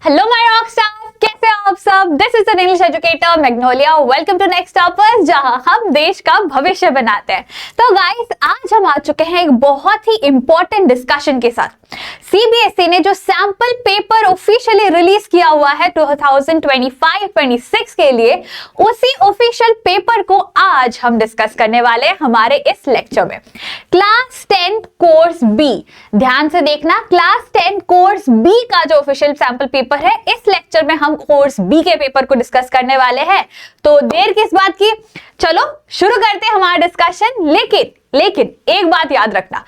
Hello my rock stars, कैसे हो आप सब। This is an English educator Magnolia. Welcome to Next Toppers, जहां हम देश का भविष्य बनाते हैं। तो गाइस, आज हम आ चुके हैं एक बहुत ही इंपॉर्टेंट डिस्कशन के साथ। सीबीएसई ने जो सैंपल पेपर ऑफिशियली रिलीज किया हुआ है 2025-26 के लिए, उसी ऑफिशियल पेपर को आज हम डिस्कस करने वाले हैं हमारे इस लेक्चर में। क्लास 10 कोर्स बी, ध्यान से देखना, क्लास 10 कोर्स बी का जो ऑफिशियल सैंपल पेपर है, इस लेक्चर में हम कोर्स बी के पेपर को डिस्कस करने वाले हैं। तो देर किस बात की, चलो शुरू करते हैं हमारा डिस्कशन। लेकिन एक बात याद रखना,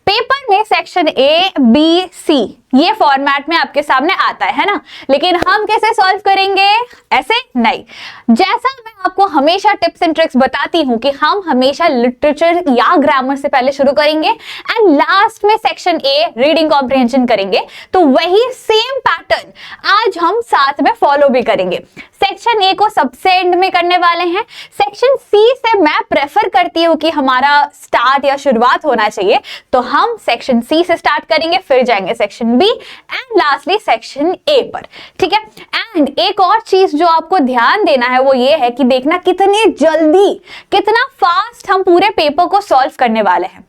पेपर में सेक्शन ए बी सी ये फॉर्मेट में आपके सामने आता है ना, लेकिन हम कैसे सॉल्व करेंगे, ऐसे नहीं। जैसा मैं आपको हमेशा टिप्स एंड ट्रिक्स बताती हूं कि हम हमेशा लिटरेचर या ग्रामर से पहले शुरू करेंगे एंड लास्ट में सेक्शन ए रीडिंग कॉम्प्रिहेंशन करेंगे, तो वही सेम पैटर्न आज हम साथ में फॉलो भी करेंगे। सेक्शन ए को सबसे एंड में करने वाले हैं। सेक्शन सी से मैं प्रेफर करती हूं कि हमारा स्टार्ट या शुरुआत होना चाहिए, तो हम सेक्शन सी से स्टार्ट करेंगे, फिर जाएंगे section B and lastly section A पर, ठीक है। एंड एक और चीज जो आपको ध्यान देना है वो ये है कि देखना कितनी जल्दी, कितना फास्ट हम पूरे पेपर को सॉल्व करने वाले हैं।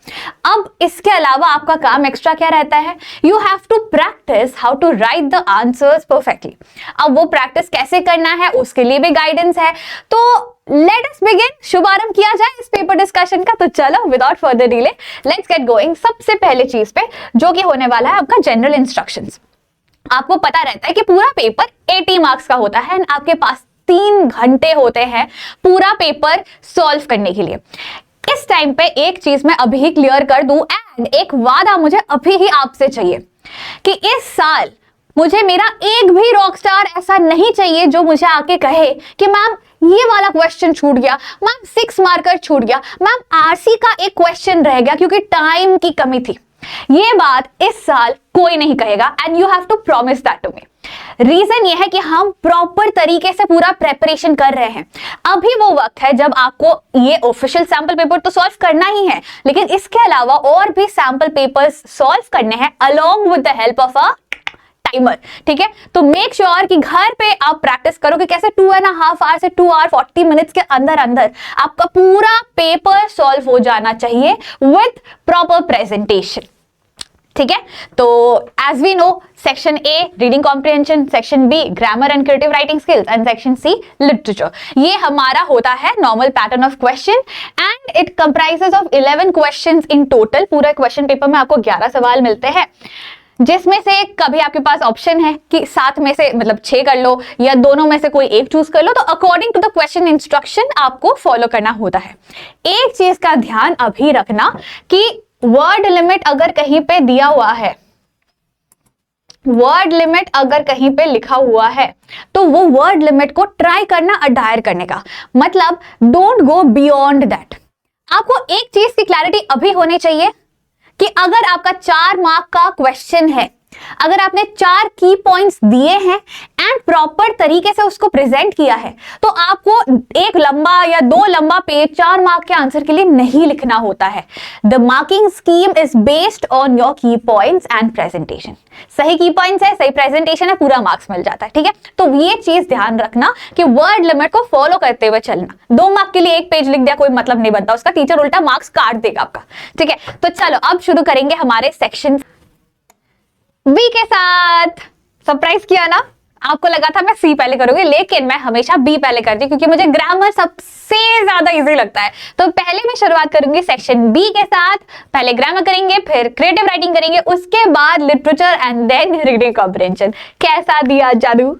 अब इसके अलावा आपका काम एक्स्ट्रा क्या रहता है, you have to practise how to write the answers perfectly. अब वो प्रैक्टिस कैसे करना है उसके लिए भी गाइडेंस है। तो लेट अस बिगिन, शुभारंभ किया जाए इस पेपर डिस्कशन का। तो चलो without further delay let's get going. सबसे पहले चीज पे जो कि होने वाला है आपका जनरल इंस्ट्रक्शंस। आपको पता रहता है कि पूरा पेपर 80 मार्क्स का होता है, आपके पास 3 घंटे होते हैं पूरा पेपर सॉल्व करने के लिए। इस टाइम पे एक चीज मैं अभी ही क्लियर कर दूं एंड एक वादा मुझे अभी ही आपसे चाहिए कि इस साल मुझे मेरा एक भी रॉकस्टार ऐसा नहीं चाहिए जो मुझे आके कहे कि मैम ये वाला क्वेश्चन छूट गया, मैम 6 मार्कर छूट गया, मैम आरसी का एक क्वेश्चन रह गया क्योंकि टाइम की कमी थी। ये बात इस साल कोई नहीं कहेगा and you have to promise that to me. Reason ये है कि हम प्रॉपर तरीके से पूरा प्रेपरेशन कर रहे हैं। अभी वो वक्त है जब आपको ये ऑफिशियल सैंपल पेपर तो सॉल्व करना ही है, लेकिन इसके अलावा और भी सैंपल पेपर्स सॉल्व करने हैं along with the help of a timer, ठीक है। तो मेक श्योर कि घर पे आप प्रैक्टिस करो कि कैसे 2.5 आवर से 2 आवर 40 मिनट्स के अंदर अंदर आपका पूरा पेपर सॉल्व हो जाना चाहिए विथ प्रॉपर प्रेजेंटेशन, ठीक है। तो as we know, section A reading comprehension, section B grammar and creative writing skills and section C literature. ये हमारा होता है normal pattern of question and it comprises of 11 questions in total. पूरा question paper में आपको 11 सवाल मिलते हैं, जिसमें से कभी आपके पास ऑप्शन है कि 7 में से मतलब 6 कर लो या दोनों में से कोई एक चूज कर लो। तो according to the question instruction आपको फॉलो करना होता है। एक चीज का ध्यान अभी रखना कि वर्ड लिमिट अगर कहीं पे दिया हुआ है, वर्ड लिमिट अगर कहीं पे लिखा हुआ है, तो वो वर्ड लिमिट को ट्राई करना अडायर करने का मतलब डोंट गो बियॉन्ड दैट। आपको एक चीज की क्लैरिटी अभी होनी चाहिए कि अगर आपका 4 मार्क का क्वेश्चन है, अगर आपने 4 की पॉइंट्स दिए हैं एंड प्रॉपर तरीके से उसको प्रेजेंट किया है, तो आपको एक लंबा या 2 लंबा पेज 4 मार्क के आंसर के लिए नहीं लिखना होता है। The marking scheme is based on your की पॉइंट्स एंड प्रेजेंटेशन। सही की पॉइंट्स है, सही प्रेजेंटेशन है, पूरा मार्क्स मिल जाता है, ठीक है। तो ये चीज ध्यान रखना कि वर्ड लिमिट को फॉलो करते हुए चलना। 2 मार्क के लिए एक पेज लिख दिया कोई मतलब नहीं बनता, उसका टीचर उल्टा मार्क्स काट देगा आपका, ठीक है। तो चलो अब शुरू करेंगे हमारे सेक्शन बी के साथ। सरप्राइज किया ना, आपको लगा था मैं सी पहले करूंगी, लेकिन मैं हमेशा बी पहले करती हूँ क्योंकि मुझे ग्रामर सबसे ज्यादा इजी लगता है। तो पहले मैं शुरुआत करूंगी सेक्शन बी के साथ। पहले ग्रामर करेंगे, फिर क्रिएटिव राइटिंग करेंगे, उसके बाद literature and then reading comprehension. कैसा दिया जादू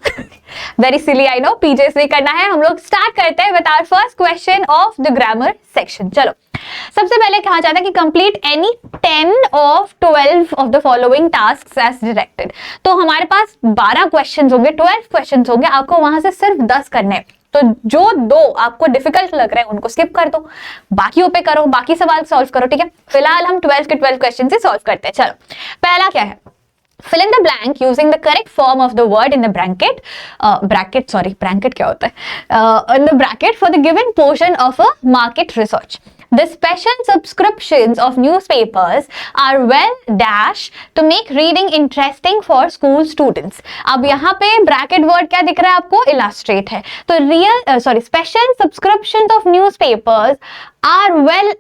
very silly, I know, PJs करना है। हम लोग स्टार्ट करते हैं with our first question of the grammar section. चलो सबसे पहले कहा जाता है कि complete any 10 of 12 of the following tasks as directed. तो हमारे पास 12 क्वेश्चंस होंगे, 12 क्वेश्चंस होंगे, आपको वहां से सिर्फ 10 करने हैं। तो जो 2 आपको डिफिकल्ट लग रहे हैं उनको स्किप कर दो, बाकियों पे करो, बाकी सवाल सॉल्व करो, ठीक है। फिलहाल हम 12 के 12 क्वेश्चन से सॉल्व करते हैं। चलो पहला क्या है, fill in the blank using the correct form of the word in the bracket क्या होता है, in the bracket for the given portion of a market research। The special subscriptions of newspapers are well dash to make reading interesting for school students. अब यहाँ पे bracket word क्या दिख रहा है आपको? इलास्ट्रेट है. तो special subscriptions of newspapers are well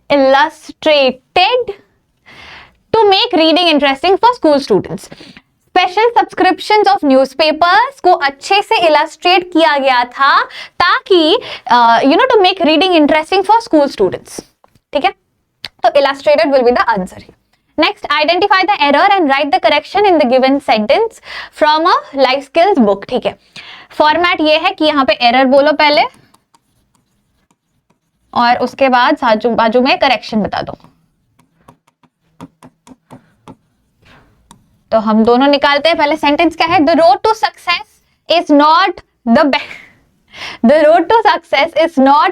illustrated to make reading interesting for school students. Special subscriptions of newspapers को अच्छे से इलस्ट्रेट किया गया था ताकि to make reading interesting for school students. ठीक है, तो illustrated will be the answer. Next, identify the error and write the correction in the given sentence from a life skills book. ठीक है, फॉर्मेट ये है कि यहाँ पे एरर बोलो पहले और उसके बाद बाजू में करेक्शन बता दो. तो हम दोनों निकालते हैं. पहले सेंटेंस क्या है? The road to success is not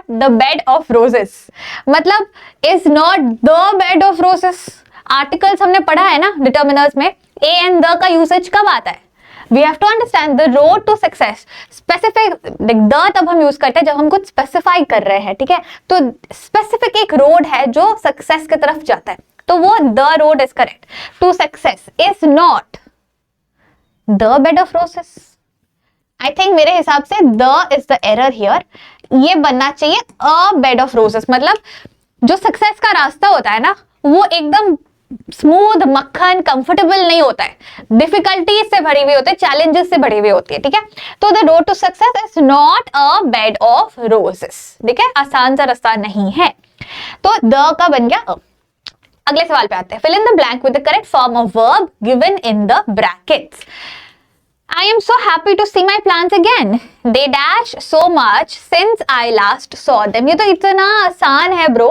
the bed of roses. मतलब is not the bed of roses. Articles हमने पढ़ा है ना डिटर्मिनर्स में, ए एंड द का यूसेज कब आता है? We have to understand the road to success. Specific the तब हम यूज करते हैं जब हम कुछ स्पेसिफाई कर रहे हैं. ठीक है, तो स्पेसिफिक एक रोड है जो सक्सेस की तरफ जाता है, तो वो the road is correct. To success is not the bed of roses. I think मेरे हिसाब से the is the error here. ये बनना चाहिए अ बेड ऑफ रोसेस. मतलब जो सक्सेस का रास्ता होता है ना, वो एकदम स्मूथ मक्खन कंफर्टेबल नहीं होता है, डिफिकल्टीज से भरी हुई होती है, चैलेंजेस से भरी हुई होती है. ठीक है, तो the road to success is not a bed of roses. ठीक है, आसान सा रास्ता नहीं है. तो द का बन गया अ. अगले सवाल पे आते हैं. fill in the blank with the correct form of verb given in the brackets. I am so happy to see my plants again. They dash so much since I last saw them. ये तो इतना आसान है bro.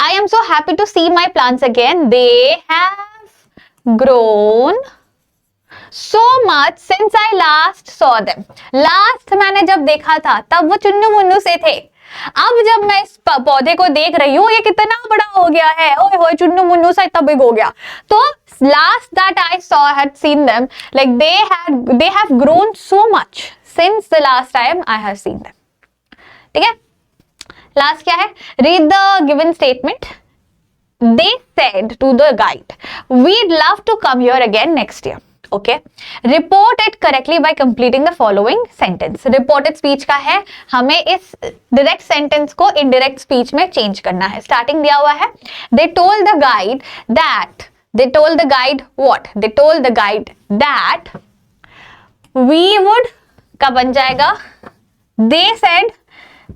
I am so happy to see my plants again. They have grown so much since I last saw them. Last मैंने जब देखा था तब वो चुन्नू मुन्नू से थे. अब जब मैं इस पौधे को देख रही हूँ, ये कितना बड़ा हो गया है, ओए होए चुन्नू मुन्नू सा इतना बिग हो गया. तो last that I saw had seen them, like they have grown so much since the last time I have seen them. ठीक है, लास्ट क्या है? read the given statement. They said to the guide, we'd love to come here again next year. Okay, report it correctly by completing the following sentence. Reported speech का है, हमें इस direct sentence को indirect speech में change करना है. Starting दिया हुआ है, they told the guide that we would का बन जाएगा they said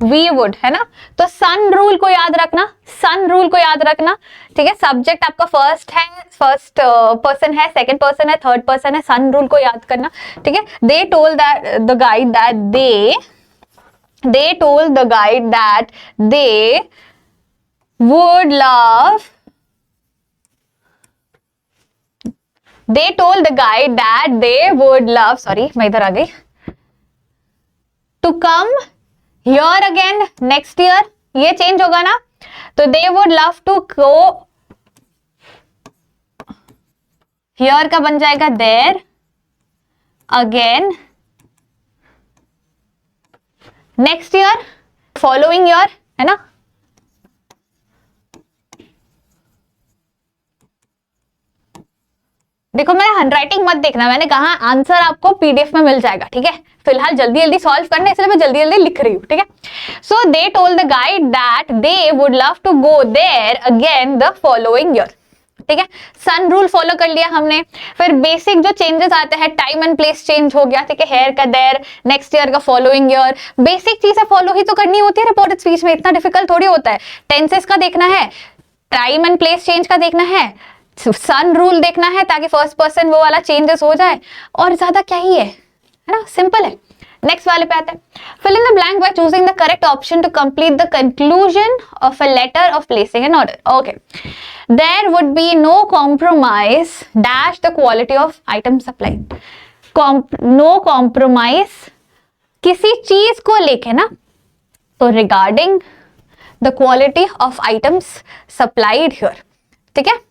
we would, है ना. तो सन रूल को याद रखना. ठीक है, सब्जेक्ट आपका फर्स्ट पर्सन है, सेकंड पर्सन है, थर्ड पर्सन है. सन रूल को याद करना. ठीक है, they told the guide that they would love. They told the guide that they would love. Sorry, मैं इधर आ गई. To come here again next year. ये चेंज होगा ना, तो they would love to go. Here का बन जाएगा there again next year, following year, है ना. देखो, मैं हैंडराइटिंग मत देखना, मैंने कहा आंसर आपको पीडीएफ में मिल जाएगा. ठीक है, फिलहाल जल्दी जल्दी सॉल्व करना, इसलिए मैं जल्दी जल्दी लिख रही हूँ. ठीक है, so they told the guide that they would love to go there again the following year. ठीक है, सन रूल फॉलो कर लिया हमने. फिर बेसिक जो चेंजेस आते हैं, टाइम एंड प्लेस चेंज हो गया. ठीक है, हेयर का देयर, नेक्स्ट ईयर का फॉलोइंग ईयर. बेसिक चीजें फॉलो ही तो करनी होती है रिपोर्टेड स्पीच में, इतना डिफिकल्ट थोड़ी होता है. टेंसेस का देखना है, टाइम एंड प्लेस चेंज का देखना है, सन रूल देखना है ताकि फर्स्ट पर्सन वो वाला चेंजेस हो जाए, और ज्यादा क्या ही है ना, सिंपल है. नेक्स्ट वाले पे आते हैं. Fill in the blank by choosing the correct option to complete the conclusion of a letter of placing an order. Okay, there would be no compromise dash the quality of item supplied. No compromise किसी चीज को लेके ना, तो regarding the quality of items supplied here. ठीक है,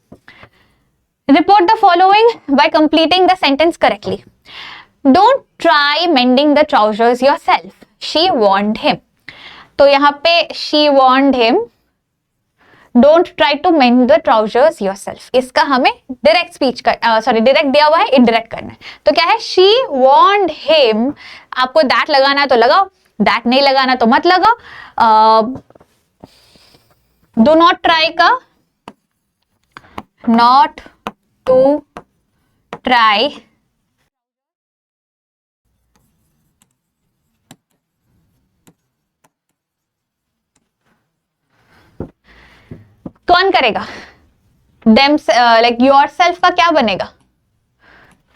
report the following by completing the sentence correctly. Don't try mending the trousers yourself, she warned him. तो यहाँ पे she warned him don't try to mend the trousers yourself, इसका हमें direct speech कर direct दिया हुआ है, इनडायरेक्ट करना है। तो क्या है, शी वॉर्न्ड हिम, आपको दैट लगाना है तो लगाओ, दैट नहीं लगाना तो मत लगाओ। डू नॉट ट्राई का नॉट टू ट्राई कौन करेगा, देम लाइक योरसेल्फ का क्या बनेगा,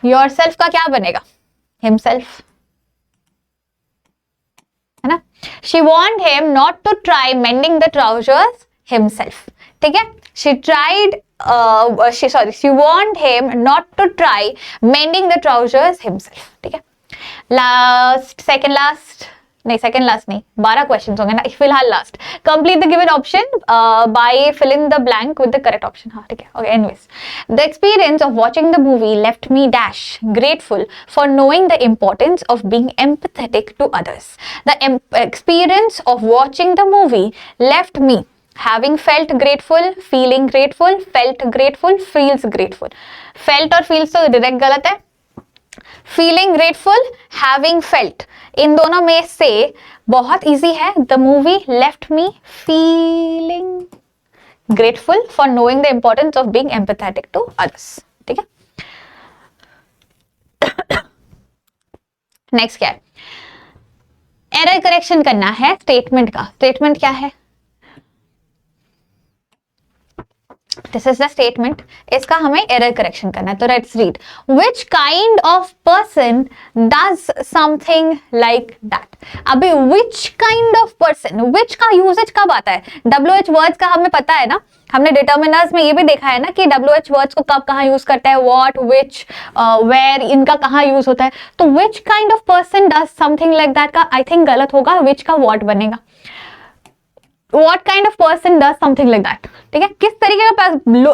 योरसेल्फ का क्या बनेगा, हिमसेल्फ, है ना। She want him not to try mending the trousers himself, ठीक है। She tried she want him not to try mending the trousers himself, ठीक है। लास्ट, सेकंड लास्ट नहीं, 12 क्वेश्चंस होंगे ना फिलहाल। Last, complete the given option by fill in the blank with the correct option. हाँ ठीक है, okay. Anyways, the experience of watching the movie left me dash grateful for knowing the importance of being empathetic to others. The experience of watching the movie left me having felt grateful, feeling grateful, felt grateful, feels grateful। felt और feels तो direct गलत है। feeling grateful, having felt, इन दोनों में से बहुत easy है। The movie left me feeling grateful for knowing the importance of being empathetic to others, ठीक है। नेक्स्ट क्या है, एरर करेक्शन करना है स्टेटमेंट का। स्टेटमेंट क्या है, दिस इज द स्टेटमेंट, इसका हमें एरर करेक्शन करना है। तो let's read, which kind of person does something like that. अभी विच काइंड ऑफ पर्सन, विच का यूजेज कब आता है, WH वर्ड्स का हमें पता है ना, हमने डिटर्मिनर्स में ये भी देखा है ना कि WH वर्ड्स को कब कहाँ यूज करता है, व्हाट, विच, वेयर, इनका कहाँ यूज होता है। तो which kind of person does something like that का आई थिंक गलत होगा, विच का व्हाट बनेगा। What kind of person does something like that, ठीक है। किस तरीके का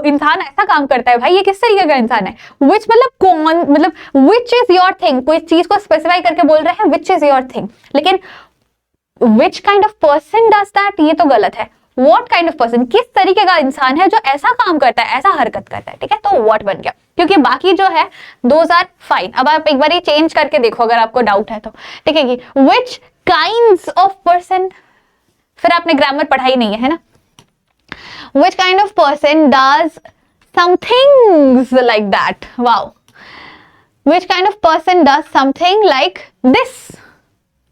इंसान ऐसा काम करता है भाई, ये किस तरीके का इंसान है। which मतलब कौन, मतलब which is your thing, कोई चीज को स्पेसिफाई करके बोल रहे हैं which is your thing, लेकिन which kind of person does that ये तो गलत है। what kind of person, किस तरीके का इंसान है जो ऐसा काम करता है, ऐसा हरकत करता है, ठीक है। तो what बन गया, क्योंकि बाकी जो है those are fine। अब आप एक बार ये चेंज करके देखो अगर आपको डाउट है तो, ठीक है कि which kinds of person, फिर आपने ग्रामर पढ़ाई नहीं है ना। Which kind of person does some things like that? Wow. Which kind of person does something like this?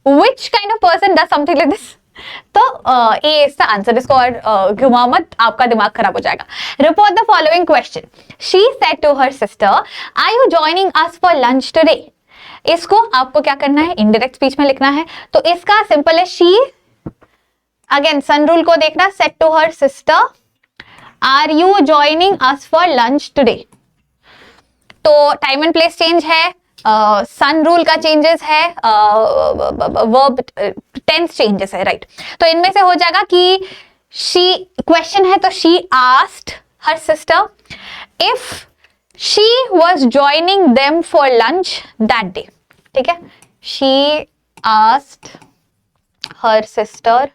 Which kind of person does something like this? तो ये इसका answer, इसको और घुमा मत, आपका दिमाग खराब हो जाएगा। Report the following question. She said to her sister, "Are you joining us for lunch today?" इसको आपको क्या करना है, इनडायरेक्ट स्पीच में लिखना है। तो इसका सिंपल है, she, अगेन सन रूल को देखना, said to her sister, are you joining us for lunch today. तो टाइम एंड प्लेस चेंज है, सन रूल का चेंजेस है, वर्ब टेंस चेंजेस है, राइट। तो इनमें से हो जाएगा कि शी, क्वेश्चन है तो she asked her sister if she was joining them for lunch that day, ठीक है। She asked her sister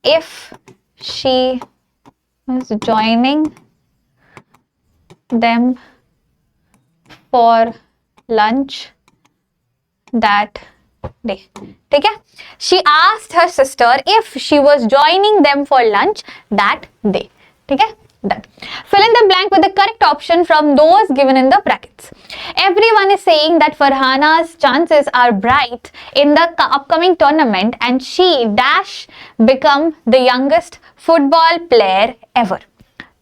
if she was joining them for lunch that day, ठीक है। she asked her sister if she was joining them for lunch that day, ठीक है। Done. Fill in the blank with the correct option from those given in the brackets. Everyone is saying that Farhana's chances are bright in the upcoming tournament and she dash become the youngest football player ever.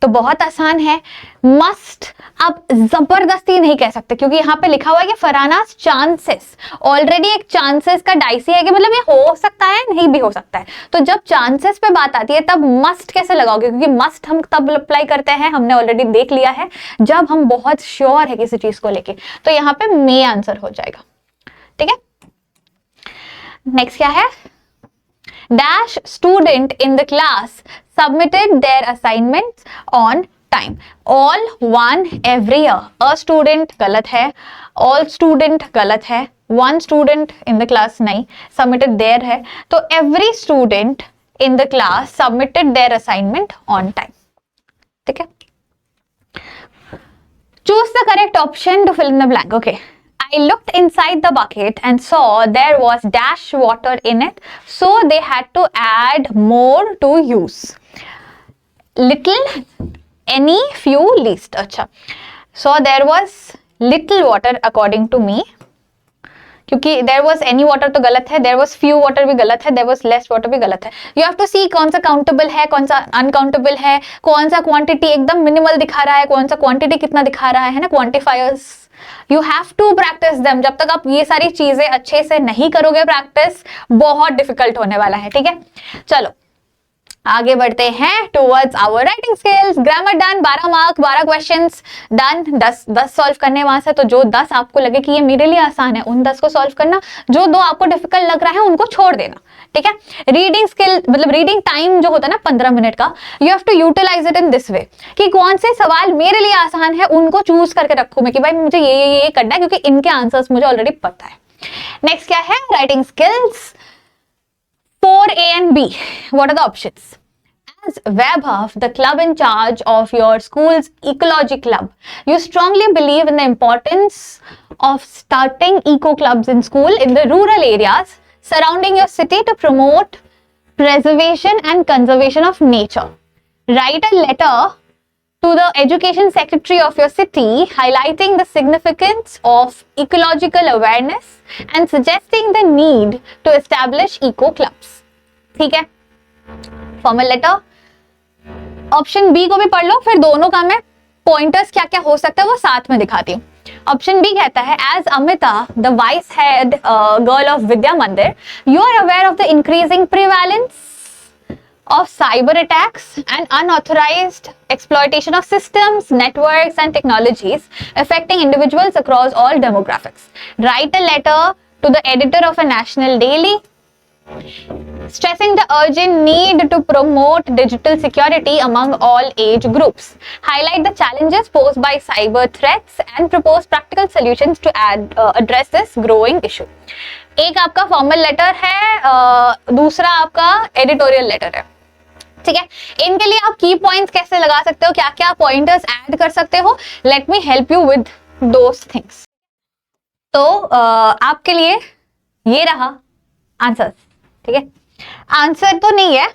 तो बहुत आसान है, must अब जबरदस्ती नहीं कह सकते क्योंकि यहाँ पे लिखा हुआ है कि फरहानास चांसेस, ऑलरेडी एक चांसेस का डाइसी है कि मतलब ये हो सकता है नहीं भी हो सकता है। तो जब चांसेस पे बात आती है तब मस्ट कैसे लगाओगे, क्योंकि मस्ट हम तब अप्लाई करते हैं, हमने ऑलरेडी देख लिया है, जब हम बहुत श्योर है किसी चीज को लेके। तो यहाँ पे मे आंसर हो जाएगा, ठीक है। नेक्स्ट क्या है, dash student in the class submitted their assignments on time. All, one, every year. A student गलत है, all student गलत है, one student in the class नहीं सबमिटेड देयर है, तो every student in the class submitted there assignment on time. ठीक है, choose the correct option to fill in the blank. Okay, I looked inside the bucket and saw there was dash water in it, so they had to add more to use. Little, any, few, least. अच्छा, so there was little water according to me, क्योंकि there was any water तो गलत है, there was few water भी गलत है, there was less water भी गलत है। You have to see कौन सा काउंटेबल है, कौन सा अनकाउंटेबल है, कौन सा क्वांटिटी एकदम मिनिमल दिखा रहा है, कौन सा क्वांटिटी कितना दिखा रहा है ना, quantifiers. You have to practise them. जब तक आप ये सारी चीजें अच्छे से नहीं करोगे प्रैक्टिस, बहुत डिफिकल्ट होने वाला है। ठीक है, चलो आगे बढ़ते हैं towards our writing skills. Grammar done, 12 mark, 12 questions done, 10 solve करने वहां से। तो जो 10 आपको लगे कि ये मेरे लिए आसान है, उन 10 को सॉल्व करना, जो 2 आपको डिफिकल्ट लग रहा है उनको छोड़ देना। ठीक है, रीडिंग स्किल मतलब रीडिंग टाइम जो होता है ना 15 मिनट का, you have to utilise it in this way कि कौन से सवाल मेरे लिए आसान है उनको चूज करके रखूं मैं कि भाई मुझे ये करना है, क्योंकि इनके आंसर्स मुझे ऑलरेडी पता है। नेक्स्ट क्या है, writing skills 4A and B. What are the options? As Vaibhav, the club in charge of your school's ecology club, you strongly believe in the importance of starting eco clubs in school in the rural areas surrounding your city to promote preservation and conservation of nature. Write a letter to the education secretary of your city highlighting the significance of ecological awareness and suggesting the need to establish eco clubs. ठीक है, formal letter. Option B को भी पढ़ लो, फिर दोनों का मैं pointers क्या क्या हो सकता है वो साथ में दिखाती हूँ। ऑप्शन बी कहता है, as Amita the vice head girl of Vidya Mandir, you are aware of the increasing prevalence of cyber attacks and unauthorized exploitation of systems, networks and technologies affecting individuals across all demographics. Write a letter to the editor of a national daily stressing the urgent need to promote digital security among all age groups. Highlight the challenges posed by cyber threats and propose practical solutions to address this growing issue. एक आपका formal letter है, दूसरा आपका editorial letter है। ठीक है, इनके लिए आप की पॉइंट्स कैसे लगा सकते हो, क्या क्या पॉइंटर्स ऐड कर सकते हो, let me help you with those things. तो आपके लिए ये रहा आंसर। ठीक है, आंसर तो नहीं है,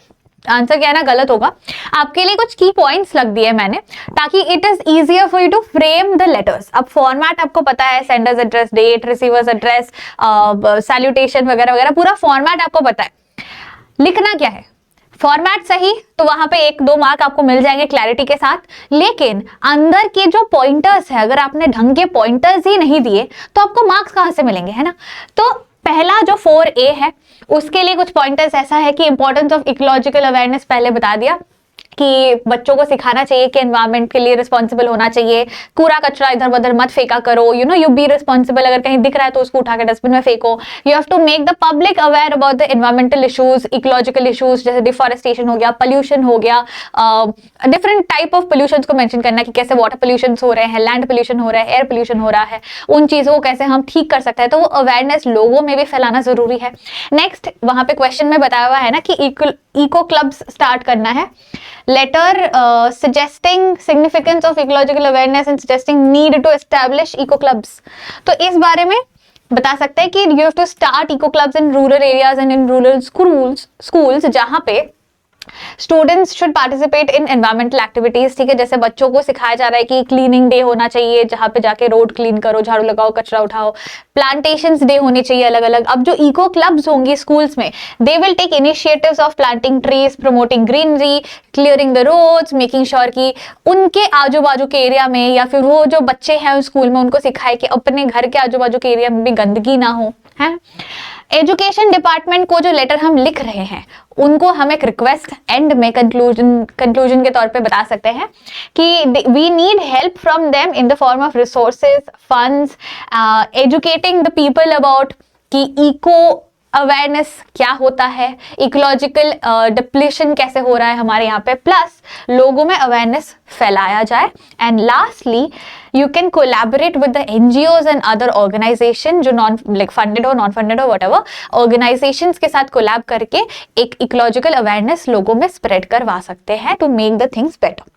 आंसर क्या है ना गलत होगा। आपके लिए कुछ की पॉइंट्स लग दिए मैंने, ताकि it is easier for you to frame the letters. अब फॉर्मेट आपको पता है, sender's address, date, receiver's address, salutation वगैरह वगैरह, पूरा फॉर्मेट आपको पता है। लिखना क्या है, फॉर्मेट सही तो वहां पे 1-2 मार्क आपको मिल जाएंगे क्लैरिटी के साथ, लेकिन अंदर के जो पॉइंटर्स है, अगर आपने ढंग के पॉइंटर्स ही नहीं दिए तो आपको मार्क्स कहां से मिलेंगे, है ना। तो पहला जो 4A है उसके लिए कुछ पॉइंटर्स ऐसा है कि इंपॉर्टेंस ऑफ इकोलॉजिकल अवेयरनेस पहले बता दिया कि बच्चों को सिखाना चाहिए कि एनवायरनमेंट के लिए रिस्पॉन्सिबल होना चाहिए, कूड़ा कचरा इधर उधर मत फेंका करो, यू बी रिस्पॉन्सिबल, अगर कहीं दिख रहा है तो उसको उठा के डस्टबिन में फेंको। You have to make the public aware about the environmental issues, ecological issues, जैसे डिफॉरेस्टेशन हो गया, पोल्यूशन हो गया, डिफरेंट टाइप ऑफ पोल्यूशन को मेंशन करना कि कैसे वाटर पोल्यूशन हो रहे हैं, लैंड पोल्यूशन हो रहा है, एयर पोल्यूशन हो रहा है, उन चीजों को कैसे हम ठीक कर सकते हैं। तो वो अवेयरनेस लोगों में भी फैलाना जरूरी है। नेक्स्ट वहां पे क्वेश्चन में बताया हुआ है ना कि इको क्लब्स स्टार्ट करना है। Letter suggesting significance of ecological awareness and suggesting need to establish eco clubs, तो इस बारे में बता सकते हैं कि you have to start eco clubs in rural areas and in rural schools जहां पे students should participate in environmental activities. ठीक है, जैसे बच्चों को सिखाया जा रहा है कि क्लीनिंग डे होना चाहिए, जहां पे जाके रोड क्लीन करो, झाड़ू लगाओ, कचरा उठाओ, प्लांटेशंस डे होने चाहिए अलग अलग। अब जो इको क्लब्स होंगी स्कूल्स में, they will take initiatives of planting trees, promoting greenery, clearing the roads, making sure कि उनके आजू बाजू के एरिया में या फिर वो जो बच्चे हैं स्कूल में उनको सिखाए कि अपने घर के आजू बाजू के एरिया में भी गंदगी ना हो। है एजुकेशन डिपार्टमेंट को जो लेटर हम लिख रहे हैं उनको हम एक रिक्वेस्ट एंड में कंक्लूजन के तौर पे बता सकते हैं कि we need help from them in the form of resources, funds, educating the people about कि इको अवेयरनेस क्या होता है, इकोलॉजिकल डिप्लीशन कैसे हो रहा है हमारे यहाँ पे, प्लस लोगों में अवेयरनेस फैलाया जाए। And lastly you can collaborate with the NGOs and other organisation जो नॉन लाइक फंडेड हो, नॉन फंडेड हो, व्हाटएवर ऑर्गेनाइजेशंस के साथ कोलैब करके एक इकोलॉजिकल अवेयरनेस लोगों में स्प्रेड करवा सकते हैं to make the things better.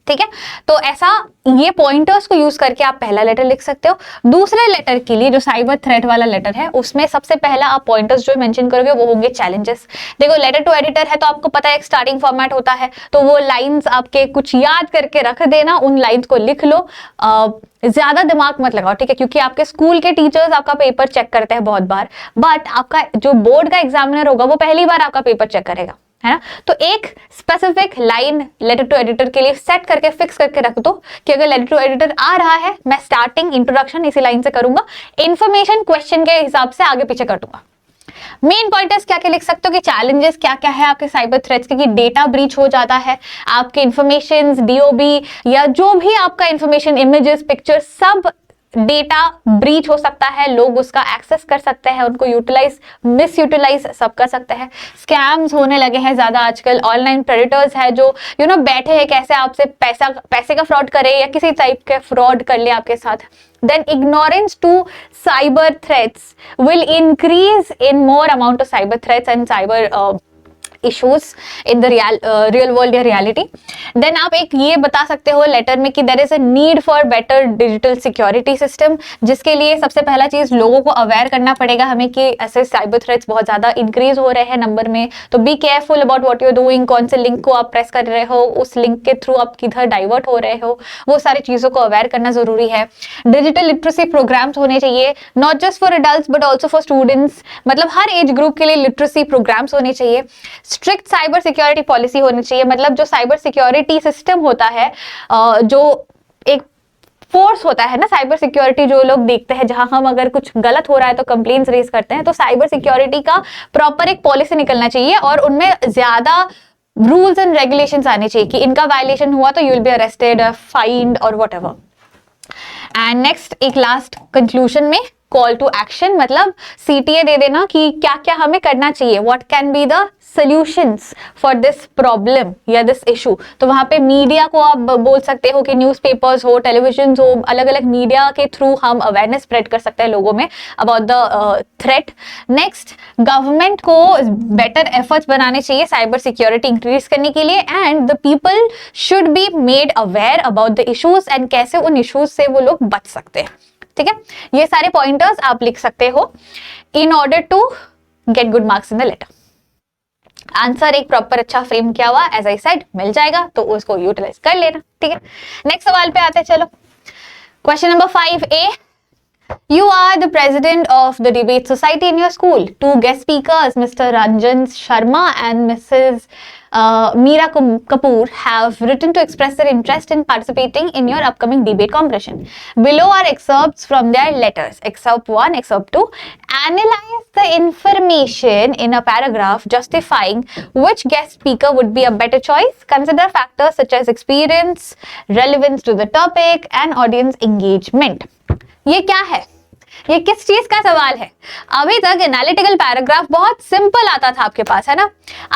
ठीक है, तो ऐसा ये पॉइंटर्स को यूज करके आप पहला लेटर लिख सकते हो। दूसरे लेटर के लिए जो साइबर थ्रेट वाला लेटर है उसमें सबसे पहला आप पॉइंटर्स जो मेंशन करोगे वो होंगे चैलेंजेस। देखो लेटर टू एडिटर है तो आपको पता है एक स्टार्टिंग फॉर्मेट होता है, तो वो लाइंस आपके कुछ याद करके रख देना, उन लाइंस को लिख लो, ज्यादा दिमाग मत लगाओ, ठीक है, क्योंकि आपके स्कूल के टीचर्स आपका पेपर चेक करते हैं बहुत बार, बट आपका जो बोर्ड का एग्जामिनर होगा वो पहली बार आपका पेपर चेक करेगा, है ना। तो एक specific line letter to editor के लिए सेट करके फिक्स करके रख दो कि अगर लेटर टू एडिटर आ रहा है मैं स्टार्टिंग इंट्रोडक्शन इसी लाइन से करूंगा, इंफॉर्मेशन क्वेश्चन के हिसाब से आगे पीछे कर दूंगा। मेन पॉइंटर्स क्या क्या लिख सकते हो कि चैलेंजेस क्या क्या है आपके साइबर थ्रेट्स के, कि डेटा ब्रीच हो जाता है, आपके इंफॉर्मेशन डीओबी या जो भी आपका इंफॉर्मेशन, इमेजेस, पिक्चर्स, सब डेटा ब्रीच हो सकता है, लोग उसका एक्सेस कर सकते हैं, उनको यूटिलाइज मिस यूटिलाइज सब कर सकते हैं। स्कैम्स होने लगे हैं ज्यादा आजकल, ऑनलाइन प्रेडेटर्स है जो बैठे हैं कैसे आपसे पैसे का फ्रॉड करे या किसी टाइप के फ्रॉड कर ले आपके साथ। Then ignorance to cyber threats will increase in more amount of cyber threats and cyber issues in the real world या reality। then आप एक ये बता सकते हो लेटर में कि there is a need for better digital security system, जिसके लिए सबसे पहला चीज लोगों को अवेयर करना पड़ेगा हमें कि ऐसे साइबर थ्रेट्स बहुत ज्यादा इंक्रीज हो रहे हैं नंबर में, तो be careful about what you are doing, कौन से लिंक को आप प्रेस कर रहे हो, उस लिंक के थ्रू आप किधर डाइवर्ट हो रहे हो, वो सारी चीजों को अवेयर करना जरूरी है। डिजिटल लिटरेसी प्रोग्राम्स होने चाहिए, not just for adults but also for students, मतलब हर एज ग्रुप के लिए लिटरेसी प्रोग्राम्स होने चाहिए। स्ट्रिक्ट साइबर सिक्योरिटी पॉलिसी होनी चाहिए, मतलब जो साइबर सिक्योरिटी सिस्टम होता है, जो एक फोर्स होता है ना साइबर सिक्योरिटी, जो लोग देखते हैं जहां हम अगर कुछ गलत हो रहा है तो कंप्लेंट्स रेज करते हैं, तो साइबर सिक्योरिटी का प्रॉपर एक पॉलिसी निकलना चाहिए और उनमें ज्यादा रूल्स एंड रेगुलेशंस आने चाहिए कि इनका वायलेशन हुआ तो you will be arrested, find और व्हाटएवर। एंड नेक्स्ट एक लास्ट कंक्लूजन में कॉल टू एक्शन, मतलब सीटीए दे देना कि क्या क्या हमें करना चाहिए, what can be the solutions for this problem या दिस इशू। तो वहां पे मीडिया को आप बोल सकते हो कि न्यूज़पेपर्स हो, टेलीविजन हो, अलग अलग मीडिया के थ्रू हम अवेयरनेस स्प्रेड कर सकते हैं लोगों में about the threat. Next government को बेटर एफर्ट्स बनाने चाहिए साइबर सिक्योरिटी इंक्रीज करने के लिए, and the people should be made aware about the issues and कैसे उन इशूज से वो लोग बच सकते हैं। ठीक है, ये सारे पॉइंटर्स आप लिख सकते हो in order to get good marks in the letter. Answer एक प्रॉपर अच्छा फ्रेम किया हुआ एज आई सेड मिल जाएगा, तो उसको यूटिलाइज कर लेना। ठीक है, नेक्स्ट सवाल पे आते हैं, चलो question number 5A। You are the president of the debate society in your school. Two guest speakers, Mr. Ranjan Sharma and Mrs. Meera Kapoor, have written to express their interest in participating in your upcoming debate competition. Below are excerpts from their letters. Excerpt 1, Excerpt 2. Analyze the information in a paragraph justifying which guest speaker would be a better choice. Consider factors such as experience, relevance to the topic, and audience engagement. ये क्या है, ये किस चीज का सवाल है? अभी तक एनालिटिकल पैराग्राफ बहुत सिंपल आता था आपके पास, है ना।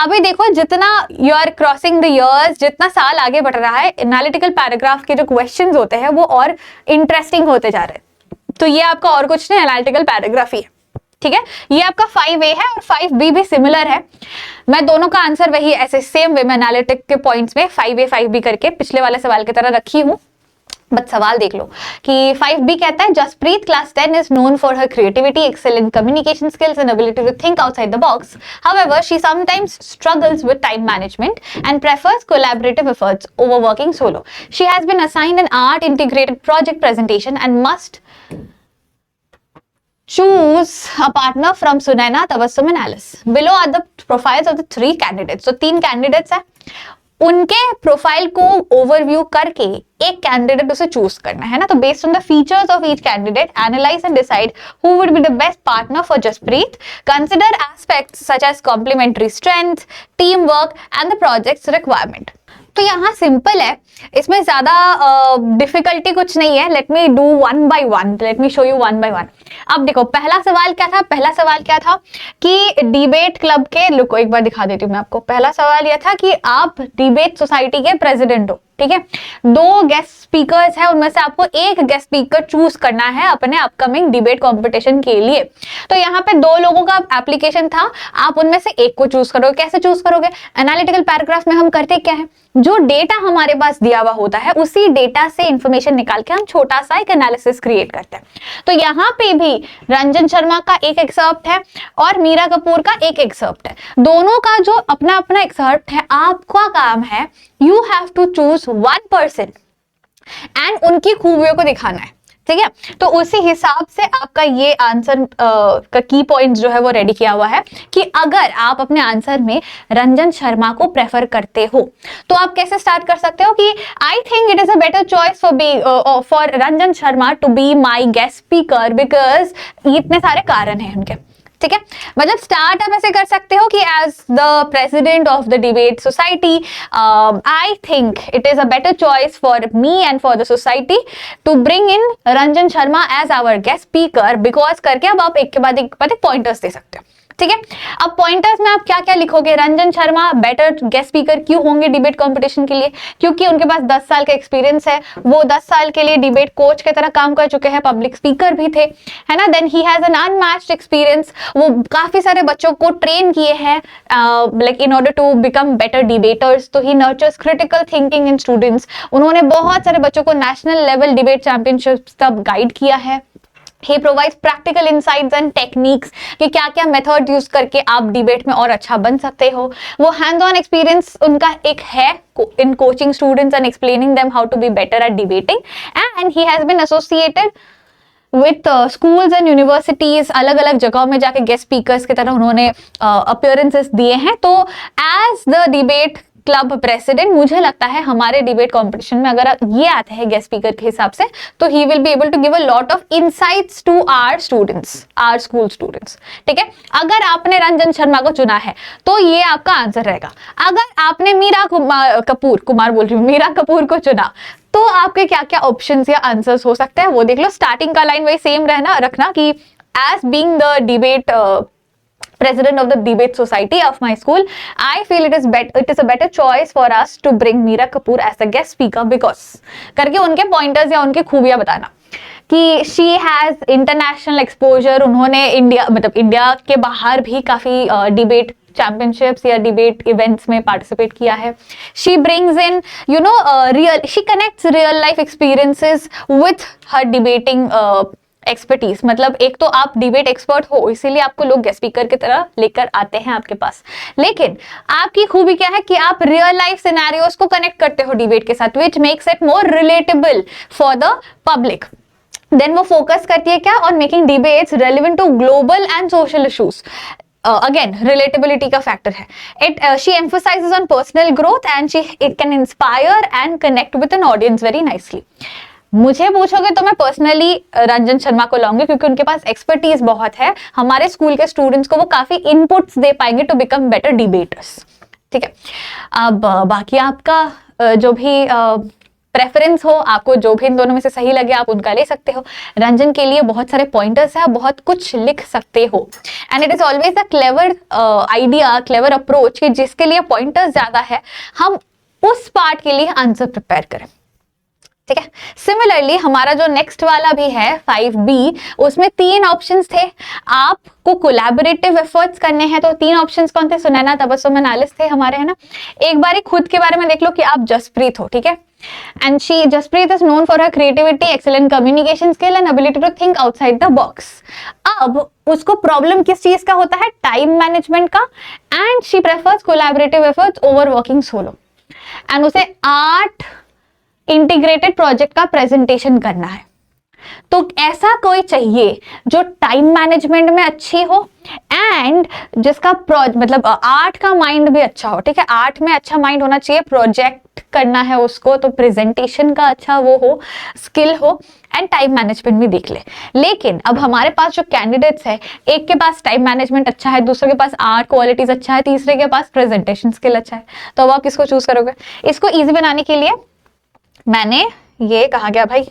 अभी देखो जितना you are crossing the years, जितना साल आगे बढ़ रहा है, एनालिटिकल पैराग्राफ के जो क्वेश्चंस होते हैं वो और इंटरेस्टिंग होते जा रहे हैं। तो ये आपका और कुछ नहीं, एनालिटिकल पैराग्राफ ही है। ठीक है, ये आपका 5A है और 5B भी सिमिलर है। मैं दोनों का आंसर वही ऐसे सेम वे में एनालिटिक के पॉइंट्स में 5A 5B करके पिछले वाले सवाल की तरह रखी हूँ। बट सवाल देख लो कि 5B कहता है Jasprit class 10 is known for her creativity, excellent communication skills and ability to think outside the box. However, she sometimes struggles with time management and prefers collaborative efforts over working solo. She has been assigned an art integrated project presentation and must choose a partner from Sunaina, Tabassum and Alice. Below are the profiles of the 3 candidates. So 3 candidates हैं, उनके profile को overview करके एक candidate उसे choose करना है ना, तो based on the features of each candidate analyse and decide who would be the best partner for Jaspreet, consider aspects such as complementary strength, team work and the project's requirement. तो यहाँ simple है, इसमें ज्यादा difficulty कुछ नहीं है। Let me do one by one, let me show you one by one. अब देखो पहला सवाल क्या था, पहला सवाल क्या था कि डिबेट क्लब के, लुको एक बार दिखा देती हूँ मैं आपको। पहला सवाल यह था कि आप डिबेट सोसाइटी के प्रेसिडेंट हो, ठीक है, 2 गेस्ट स्पीकर्स है, उनमें से आपको एक गेस्ट स्पीकर चूज करना है अपने अपकमिंग डिबेट कंपटीशन के लिए। तो यहाँ पे 2 लोगों का एप्लीकेशन था, आप उनमें से एक को चूज करोगे। कैसे चूज करोगे? एनालिटिकल पैराग्राफ में हम करते क्या है, जो डेटा हमारे पास दिया हुआ होता है उसी डेटा से इंफॉर्मेशन निकाल के हम छोटा सा एक एनालिसिस क्रिएट करते हैं। तो यहाँ पे भी रंजन शर्मा का एक एक्सर्प्ट है और मीरा कपूर का एक एक्सर्प्ट है, दोनों का जो अपना अपना एक्सर्प्ट है। आपका काम है, you have to choose one person and उनकी खूबियों को दिखाना है, ठीक है। तो उसी हिसाब से आपका ये आंसर का की पॉइंट जो है वो रेडी किया हुआ है कि अगर आप अपने आंसर में रंजन शर्मा को प्रेफर करते हो तो आप कैसे स्टार्ट कर सकते हो कि I think it is a better choice for Ranjan Sharma to be my guest speaker because इतने सारे कारण हैं उनके, ठीक है। मतलब स्टार्ट आप ऐसे कर सकते हो कि as the president of the debate society I think it is a better choice for me and for the society to bring in Ranjan Sharma as our guest speaker because करके अब आप एक के बाद एक पॉइंटर्स दे सकते हो, ठीक है। अब पॉइंटर्स में आप क्या क्या लिखोगे? Ranjan Sharma better guest speaker क्यों होंगे डिबेट कंपटीशन के लिए? क्योंकि उनके पास 10 साल का एक्सपीरियंस है, वो 10 साल के लिए डिबेट कोच की तरह काम कर चुके हैं, पब्लिक स्पीकर भी थे, है ना। Then he has an unmatched experience, वो काफी सारे बच्चों को ट्रेन किए हैं like in order to become better debaters. तो he nurtures critical thinking in students, उन्होंने बहुत सारे बच्चों को नेशनल लेवल डिबेट चैंपियनशिप तक गाइड किया है। He provides practical insights and techniques कि क्या क्या मेथड यूज करके आप डिबेट में और अच्छा बन सकते हो। वो हैंड ऑन एक्सपीरियंस उनका एक है in coaching students and explaining them how to be better at debating, and he has been associated with schools and universities, अलग अलग जगहों में जाके गेस्ट स्पीकर्स की तरह उन्होंने appearances दिए हैं। तो as the debate club president मुझे लगता है हमारे डिबेट कंपटीशन में अगर ये आते हैं गेस्ट स्पीकर के हिसाब से तो he will be able to give a lot of insights to our students, our school students, ठीक है। अगर आपने रंजन शर्मा को चुना है तो ये आपका आंसर रहेगा। अगर आपने मीरा कपूर को चुना तो आपके क्या क्या ऑप्शंस या आंसर्स हो सकते हैं वो देख लो। स्टार्टिंग का लाइन वही सेम रखना कि as being the debate President of the Debate Society of my school, I feel it is a better choice for us to bring Meera Kapoor as the guest speaker because करके उनके pointers या उनकी खूबियां बताना कि she has international exposure, उन्होंने India के बाहर भी काफी डिबेट चैंपियनशिप्स या डिबेट इवेंट्स में पार्टिसिपेट किया है। She brings in she connects real life experiences with her debating expertise. मतलब एक तो आप डिबेट एक्सपर्ट हो इसीलिए आपको लोग गेस्ट स्पीकर की तरह लेकर आते हैं आपके पास, लेकिन आपकी खूबी क्या है कि आप रियल लाइफ सिनेरियोस को कनेक्ट करते हो डिबेट के साथ, which makes it more relatable for the public. Then वो फोकस करती है क्या on making debates relevant to global and social issues. Again relatability का फैक्टर है। She emphasises on personal growth and it can inspire and connect with an audience very nicely. मुझे पूछोगे तो मैं पर्सनली रंजन शर्मा को लाऊंगी क्योंकि उनके पास एक्सपर्टीज बहुत है, हमारे स्कूल के स्टूडेंट्स को वो काफी इनपुट्स दे पाएंगे टू बिकम बेटर डिबेटर्स, ठीक है। अब बाकी आपका जो भी प्रेफरेंस हो, आपको जो भी इन दोनों में से सही लगे आप उनका ले सकते हो। रंजन के लिए बहुत सारे पॉइंटर्स है, बहुत कुछ लिख सकते हो and it is always a clever idea, clever approach कि जिसके लिए पॉइंटर्स ज्यादा है हम उस पार्ट के लिए आंसर प्रिपेयर करें, ठीक है। सिमिलरली हमारा जो नेक्स्ट वाला भी है 5B, उसमें 3 ऑप्शंस थे, आपको कोलैबोरेटिव एफर्ट्स करने हैं। तो 3 ऑप्शंस कौन थे? सुनैना, तबस्सुम, एनालिस थे हमारे, है ना। एक बार खुद के बारे में देख लो कि आप जसप्रीत हो, ठीक है। And Jaspreet is known for her creativity, excellent communication skill and ability to think outside the box. अब उसको प्रॉब्लम किस चीज का होता है? टाइम मैनेजमेंट का, and she prefers collaborative efforts over working solo. And उसे 8 इंटीग्रेटेड प्रोजेक्ट का प्रेजेंटेशन करना है। तो ऐसा कोई चाहिए जो टाइम मैनेजमेंट में अच्छी हो एंड जिसका मतलब आर्ट का माइंड भी अच्छा हो। ठीक है, आर्ट में अच्छा माइंड होना चाहिए, प्रोजेक्ट करना है उसको तो प्रेजेंटेशन का अच्छा वो हो, स्किल हो एंड टाइम मैनेजमेंट भी देख ले। लेकिन अब हमारे पास जो कैंडिडेट्स है, एक के पास टाइम मैनेजमेंट अच्छा है, दूसरे के पास आर्ट क्वालिटीज अच्छा है, तीसरे के पास प्रेजेंटेशन स्किल अच्छा है, तो अब आप किसको चूज करोगे? इसको इजी बनाने के लिए मैंने ये कहा गया भाई,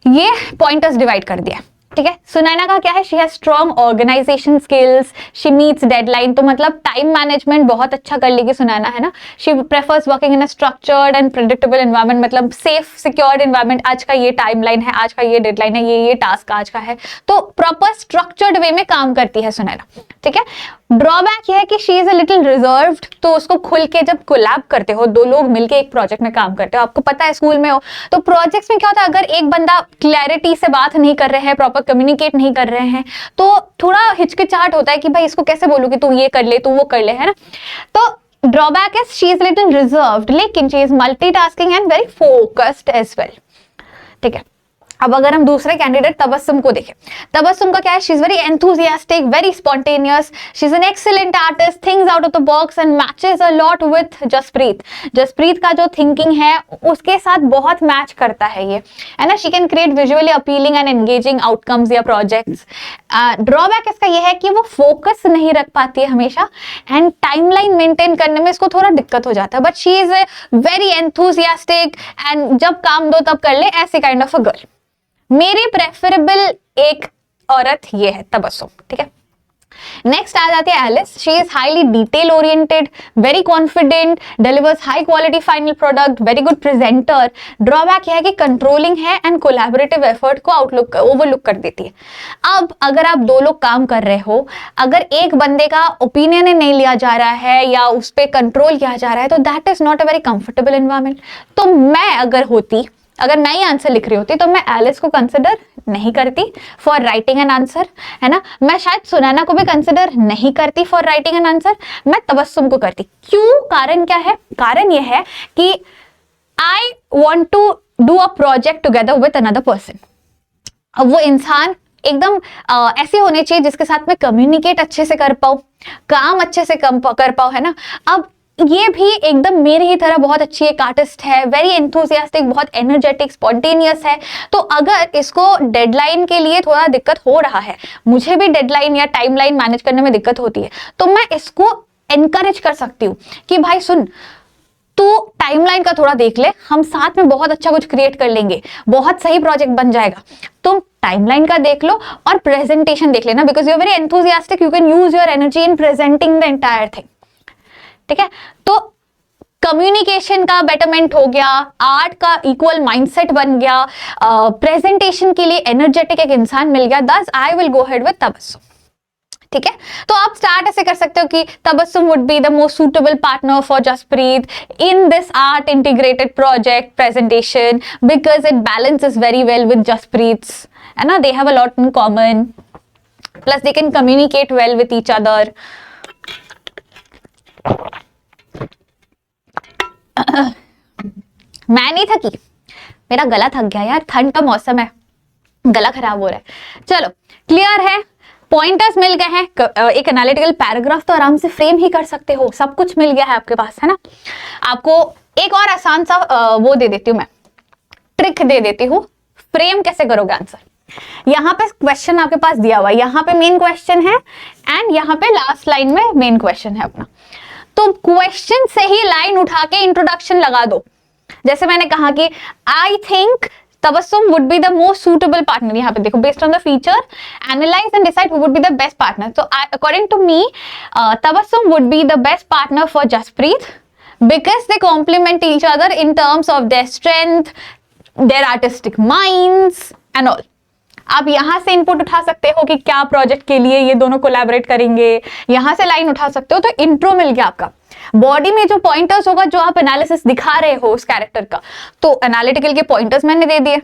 ये पॉइंटर्स डिवाइड कर दिया। ठीक है, सुनैना का क्या है? She has strong organisation skills, she meets deadline, तो मतलब टाइम मैनेजमेंट बहुत अच्छा कर लेगी सुनैना, है ना। She prefers working in a structured and predictable environment, मतलब सेफ सिक्योर्ड एनवायरनमेंट, आज का ये टाइमलाइन है, आज का ये डेडलाइन है, ये टास्क आज का है, तो प्रॉपर स्ट्रक्चर्ड वे में काम करती है सुनैना। ठीक है, ड्रॉबैक ये है कि she is a little reserved, तो उसको खुल के जब कोलैब करते हो, दो लोग मिलके एक प्रोजेक्ट में काम करते हो, आपको पता है स्कूल में हो तो प्रोजेक्ट्स में क्या होता है, अगर एक बंदा क्लैरिटी से बात नहीं कर रहे हैं, प्रॉपर कम्युनिकेट नहीं कर रहे हैं, तो थोड़ा हिचकिचाहट होता है कि भाई इसको कैसे बोलूं कि तू ये कर ले, तू वो कर ले, है ना। तो drawback is she is little reserved, लेकिन she is multitasking and very focused as well. ठीक है, अब अगर हम दूसरे कैंडिडेट तबस्सुम को देखें, तबस्सुम का क्या है? She is very enthusiastic, very spontaneous, she is an excellent artist, things out of the box and matches a lot with Jaspreet. Jaspreet का जो थिंकिंग है उसके साथ बहुत मैच करता है ये, है ना। She can create visually appealing and engaging outcomes या प्रोजेक्ट्स। ड्रॉबैक इसका ये है कि वो फोकस नहीं रख पाती है हमेशा एंड टाइमलाइन मेंटेन करने में इसको थोड़ा दिक्कत हो जाता है, but she is very enthusiastic and जब काम दो तब कर ले, ऐसी काइंड ऑफ अ गर्ल। मेरी प्रेफरेबल एक औरत ये है तबस्सुम। ठीक है, नेक्स्ट आ जाती है Alice. She is highly detail oriented, very confident, delivers high quality final product, very good presenter. Drawback यह है कि कंट्रोलिंग है एंड कोलैबोरेटिव एफर्ट को ओवरलुक कर देती है। अब अगर आप दो लोग काम कर रहे हो, अगर एक बंदे का ओपिनियन नहीं लिया जा रहा है या उस पर कंट्रोल किया जा रहा है, तो that is not a very comfortable environment. तो अगर मैं ये आंसर लिख रही होती तो मैं एलिस को कंसिडर नहीं करती फॉर राइटिंग एन आंसर, है ना। मैं शायद सुनैना को भी कंसिडर नहीं करती फॉर राइटिंग एन आंसर, मैं तबस्सुम को करती। क्यों? कारण क्या है? कारण ये है कि I want to do a project together with another person. अब वो इंसान एकदम ऐसे होने चाहिए जिसके साथ मैं कम्युनिकेट अच्छे से कर पाऊं, काम अच्छे से कर पाऊं, है ना। अब ये भी एकदम मेरी ही तरह बहुत अच्छी एक आर्टिस्ट है, वेरी एंथुसियास्टिक, बहुत एनर्जेटिक, स्पॉन्टेनियस है। तो अगर इसको डेडलाइन के लिए थोड़ा दिक्कत हो रहा है, मुझे भी डेडलाइन या टाइमलाइन मैनेज करने में दिक्कत होती है, तो मैं इसको एनकरेज कर सकती हूँ कि भाई सुन, तू टाइमलाइन का थोड़ा देख ले, हम साथ में बहुत अच्छा कुछ क्रिएट कर लेंगे, बहुत सही प्रोजेक्ट बन जाएगा। तुम टाइमलाइन का देख लो और प्रेजेंटेशन देख लेना, because you are very enthusiastic, you can use your energy in presenting the entire thing. ठीक है, तो कम्युनिकेशन का बेटरमेंट हो गया, आर्ट का इक्वल माइंडसेट बन गया, प्रेजेंटेशन के लिए एनर्जेटिक एक इंसान मिल गया, दस I will go head with Tabassum. ठीक है, तो आप स्टार्ट ऐसे कर सकते हो कि Tabassum would be the most suitable partner for Jaspreet in this art integrated project presentation because it balances very well with Jaspreet's, है ना। They have a lot in common, plus they can communicate well with each other. मैं नहीं थकी, मेरा गला थक गया यार, ठंड का मौसम है, गला खराब हो रहा है। चलो क्लियर है, पॉइंटर्स मिल गए हैं, एक एनालिटिकल पैराग्राफ तो आराम से फ्रेम ही कर सकते हो, सब कुछ मिल गया है आपके पास, है ना। आपको एक और आसान सा वो दे देती हूँ, मैं ट्रिक दे देती हूँ, फ्रेम कैसे करोगे आंसर। यहाँ पे क्वेश्चन आपके पास दिया हुआ है, यहाँ पे मेन क्वेश्चन है एंड यहाँ पे लास्ट लाइन में मेन क्वेश्चन है अपना। तो क्वेश्चन से ही लाइन उठा के इंट्रोडक्शन लगा दो। जैसे मैंने कहा कि I think Tabassum would be the most suitable partner, यहाँ पे देखो, based on the feature analyze and decide who would be the best partner. तो according to me Tabassum would be the best partner for Jaspreet because they complement each other in terms of their strength, their artistic minds and all. आप यहां से input उठा सकते हो कि क्या project के लिए ये दोनों कोलैबोरेट करेंगे, यहां से लाइन उठा सकते हो। तो इंट्रो मिल गया आपका, बॉडी में जो पॉइंटर्स होगा जो आप एनालिसिस दिखा रहे हो उस कैरेक्टर का, तो एनालिटिकल के पॉइंटर्स मैंने दे दिए।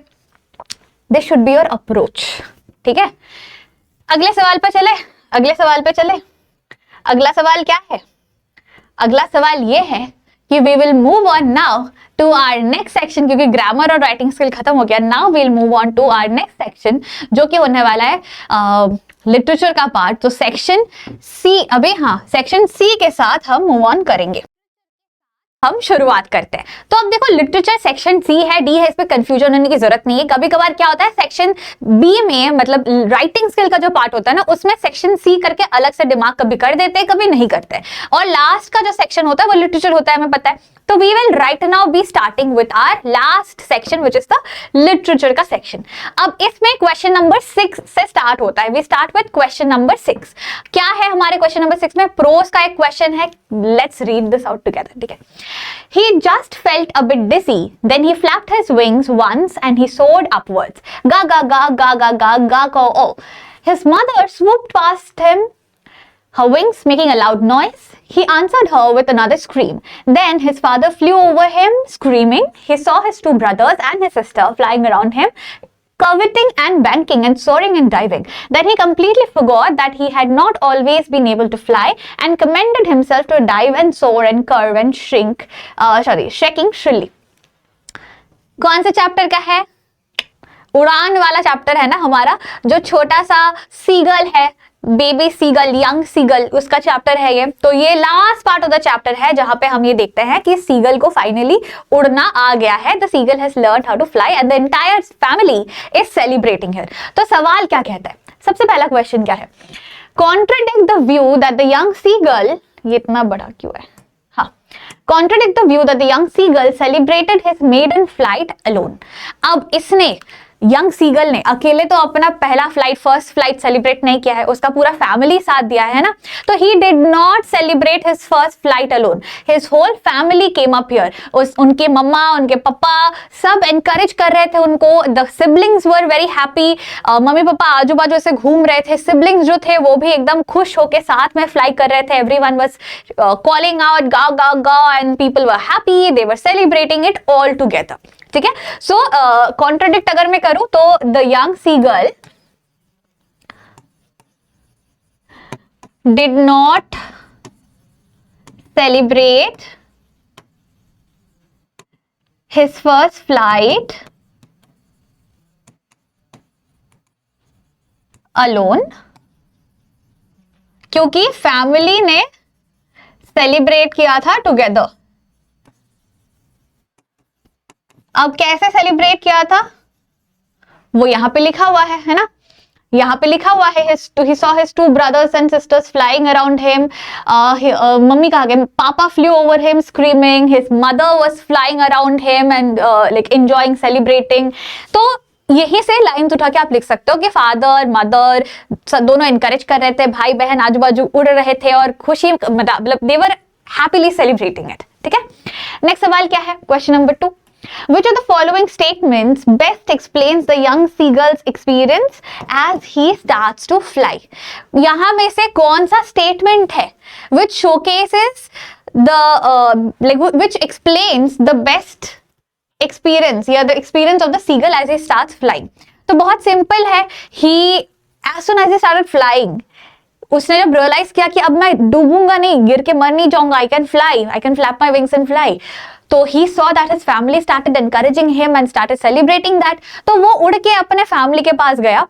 This should be your approach. ठीक है, अगले सवाल पे चले, अगले सवाल पे चले। अगला सवाल क्या है? अगला सवाल ये है कि we will move on now to our next section, क्योंकि ग्रामर और राइटिंग स्किल खत्म हो गया। Now we'll move on to our next section, जो कि होने वाला है लिटरेचर का पार्ट। तो सेक्शन सी, अभी हाँ सेक्शन सी के साथ हम मूव ऑन करेंगे। हम शुरुआत करते हैं। तो अब देखो लिटरेचर सेक्शन सी है, डी है, इस पे कंफ्यूजन होने की जरूरत नहीं है। कभी कभार क्या होता है सेक्शन बी में, मतलब राइटिंग स्किल का जो पार्ट होता है ना, उसमें सेक्शन सी करके अलग से दिमाग कभी कर देते हैं, कभी नहीं करते। और लास्ट का जो सेक्शन होता है वो लिटरेचर होता है, हमें पता है। तो we will right now be starting with our last section which is the literature का सेक्शन। अब इसमें क्वेश्चन नंबर 6 से स्टार्ट होता है। We start with question number 6। क्या है हमारे क्वेश्चन नंबर 6 में? प्रोज का एक क्वेश्चन है। Let's read this out together, ठीक है। He just felt a bit dizzy. Then he flapped his wings once and he soared upwards. Ga ga ga ga ga ga ga ga oh. His mother swooped past him, her wings making a loud noise. He answered her with another scream. Then his father flew over him, screaming. He saw his two brothers and his sister flying around him, curveting and banking and soaring and diving. Then he completely forgot that he had not always been able to fly and commended himself to dive and soar and curve and shaking shrilly. कौन से chapter का है? उड़ान वाला chapter है ना हमारा, जो छोटा सा सीगल है, बेबी सीगल, यंग सीगल, उसका चैप्टर है ये। तो ये last part of the chapter है जहां पे हम ये देखते हैं कि सीगल को फाइनली उड़ना आ गया है। The seagull has learned how to fly and the entire family is celebrating here. तो सवाल क्या कहता है? सबसे पहला क्वेश्चन क्या है? Contradict the view that the young seagull, ये इतना बड़ा क्यों है? हाँ, contradict the view that the young seagull celebrated his maiden flight alone. अब इसने, यंग सीगल ने अकेले तो अपना पहला फ्लाइट, फर्स्ट फ्लाइट सेलिब्रेट नहीं किया है, उसका पूरा फैमिली साथ दिया है ना। तो he did not celebrate his first flight alone, his whole family came up here. उनके मम्मा, उनके पापा सब एनकरेज कर रहे थे उनको। The siblings were very happy. Mummy papa आजू बाजू से घूम रहे थे। सिबलिंग्स जो थे वो भी एकदम खुश होके साथ में फ्लाई कर रहे थे। एवरीवन वाज कॉलिंग आउट गा गा गा and people were happy, they were celebrating it all together, ठीक है। सो कॉन्ट्राडिक्ट अगर मैं करूं तो the young seagull did not celebrate his first flight alone, क्योंकि फैमिली ने सेलिब्रेट किया था टुगेदर। अब कैसे सेलिब्रेट किया था वो यहां पे लिखा हुआ है ना। यहाँ पे लिखा हुआ है he saw his two brothers and sisters flying around him. Mummy कहा गया, पापा flew over him screaming. His mother was flying around him and like enjoying, celebrating. तो यही से लाइन उठा के आप लिख सकते हो कि फादर मदर दोनों एनकरेज कर रहे थे, भाई बहन आजू बाजू उड़ रहे थे और खुशी, मतलब they were happily celebrating it, ठीक है। नेक्स्ट सवाल क्या है? Question number 2. Which of the following statements best explains the young seagull's experience as he starts to fly? यहाँ में से कौन सा statement है which showcases the which explains the best experience या the experience of the seagull as he starts flying? तो बहुत simple है। He as soon as he started flying, उसने जब रियलाइज किया कि अब मैं डूबूंगा नहीं, गिर के मर नहीं जाऊंगा, I can fly, I can flap my wings and fly. तो he saw that his family started encouraging him and started celebrating that. तो वो उड़ के अपने फैमिली के पास गया।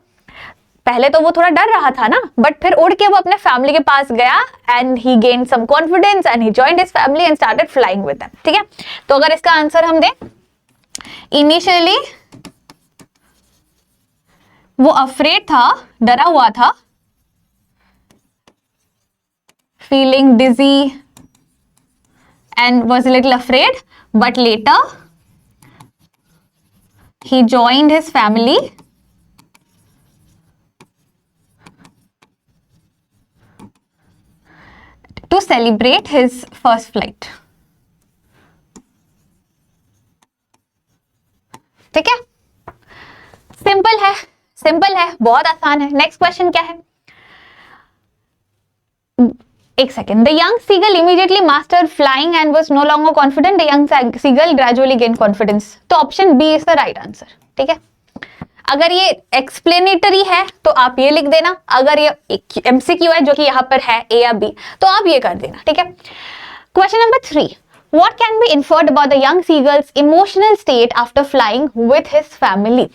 पहले तो वो थोड़ा डर रहा था ना, बट फिर उड़ के वो अपने फैमिली के पास गया and he gained some confidence and he joined his family and started flying with them, ठीक है। तो अगर इसका आंसर हम दें, इनिशियली वो अफ्रेड था, डरा हुआ था, feeling dizzy and was a little afraid, but later he joined his family to celebrate his first flight. ठीक है, सिंपल है, सिंपल है, बहुत आसान है। नेक्स्ट क्वेश्चन क्या है? एक second. The young seagull immediately mastered flying and was no longer confident. The young seagull gradually gained confidence. तो option B is the right answer, ठीक है। अगर ये एक्सप्लेनेटरी है तो आप ये लिख देना, अगर ये एमसीक्यू है जो कि यहाँ पर है ए या बी, तो आप ये कर देना, ठीक है। Question number 3. What can be inferred about the young seagull's emotional state after flying with his family?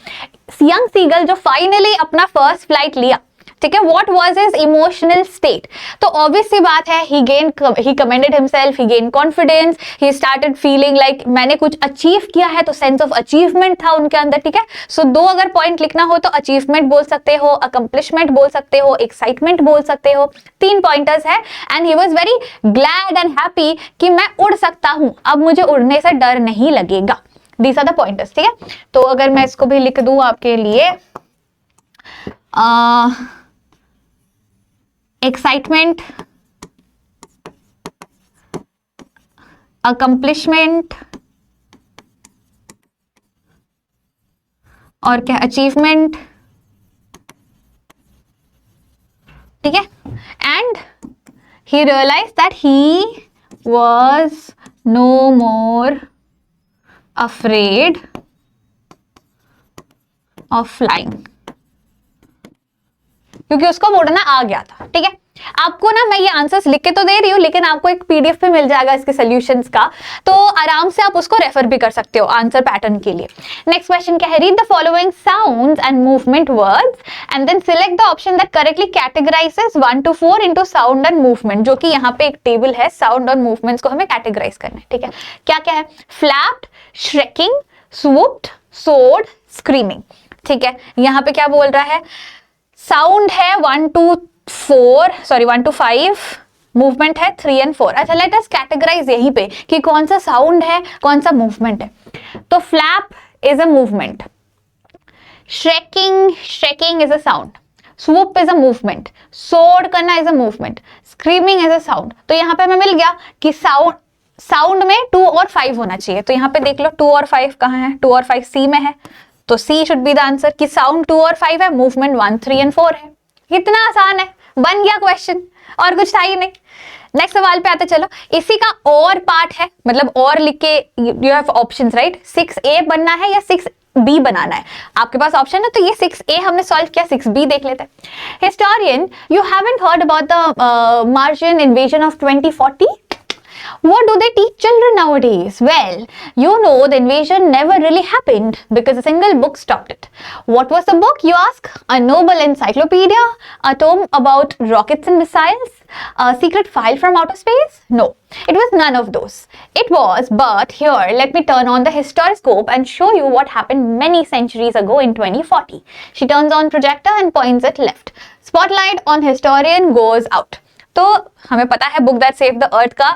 Young seagull जो finally अपना first flight लिया, ठीक है, what was his emotional state? तो obvious सी बात है, he commended himself, he gained confidence, he started feeling like मैंने कुछ achieve किया है, तो sense of achievement था उनके अंदर, ठीक है. So दो अगर point लिखना हो तो achievement बोल सकते हो, accomplishment बोल सकते हो, excitement बोल सकते हो, 3 pointers है. And he was very glad and happy कि मैं उड़ सकता हूँ, अब मुझे उड़ने से डर नहीं लगेगा. These are the pointers, ठीक है. तो अगर मैं इसको भी लिख दूं आपके लिए, एक्साइटमेंट, अकम्प्लिशमेंट और क्या, अचीवमेंट, ठीक है. And he realise that he was no more afraid of flying, क्योंकि उसको उड़ना आ गया था, ठीक है. आपको ना मैं ये आंसर्स लिख के तो दे रही हूँ, लेकिन आपको एक पीडीएफ पे मिल जाएगा इसके सॉल्यूशंस का, तो आराम से आप उसको रेफर भी कर सकते हो आंसर पैटर्न के लिए. नेक्स्ट क्वेश्चन क्या है, read the following sounds and movement words and then select the option that correctly categorises 1 to 4 into sound and movement. जो कि यहाँ पे एक टेबल है, साउंड और मूवमेंट्स को हमें कैटेगराइज करना है, ठीक है. क्या क्या है, फ्लैप्ड, श्रेकिंग, swooped, soared, screaming, ठीक है. यहाँ पे क्या बोल रहा है, साउंड है 1 to 5, मूवमेंट है 3 and 4. अच्छा, लेट अस कैटेगराइज यहीं पे कि कौन सा साउंड है, कौन सा मूवमेंट है. तो flap is a movement, shaking is a sound, swoop is a movement, सोड करना is a movement, screaming is a sound. तो यहाँ पे हमें मिल गया कि साउंड में 2 और 5 होना चाहिए. तो यहाँ पे देख लो 2 और 5 कहाँ है, 2 और 5 सी में है, तो सी शुड बी द आंसर कि साउंड 2 और 5 है, मूवमेंट 1, 3 and 4 है. कितना आसान है, बन गया क्वेश्चन, और कुछ था ही नहीं. नेक्स्ट सवाल पे आते चलो. इसी का और पार्ट है, मतलब और लिख के you have options, right. 6A बनना है या 6B बनाना है, आपके पास ऑप्शन है. तो ये 6A हमने सॉल्व किया, 6B देख लेते हैं. Historian, you haven't heard about the Martian invasion of 2040? What do they teach children nowadays? Well, you know the invasion never really happened because a single book stopped it. What was the book, you ask? A noble encyclopedia? A tome about rockets and missiles? A secret file from outer space? No, it was none of those. It was, but here, let me turn on the historiscope and show you what happened many centuries ago in 2040. She turns on projector and points it left. Spotlight on historian goes out. तो हमें पता है book that saved the earth का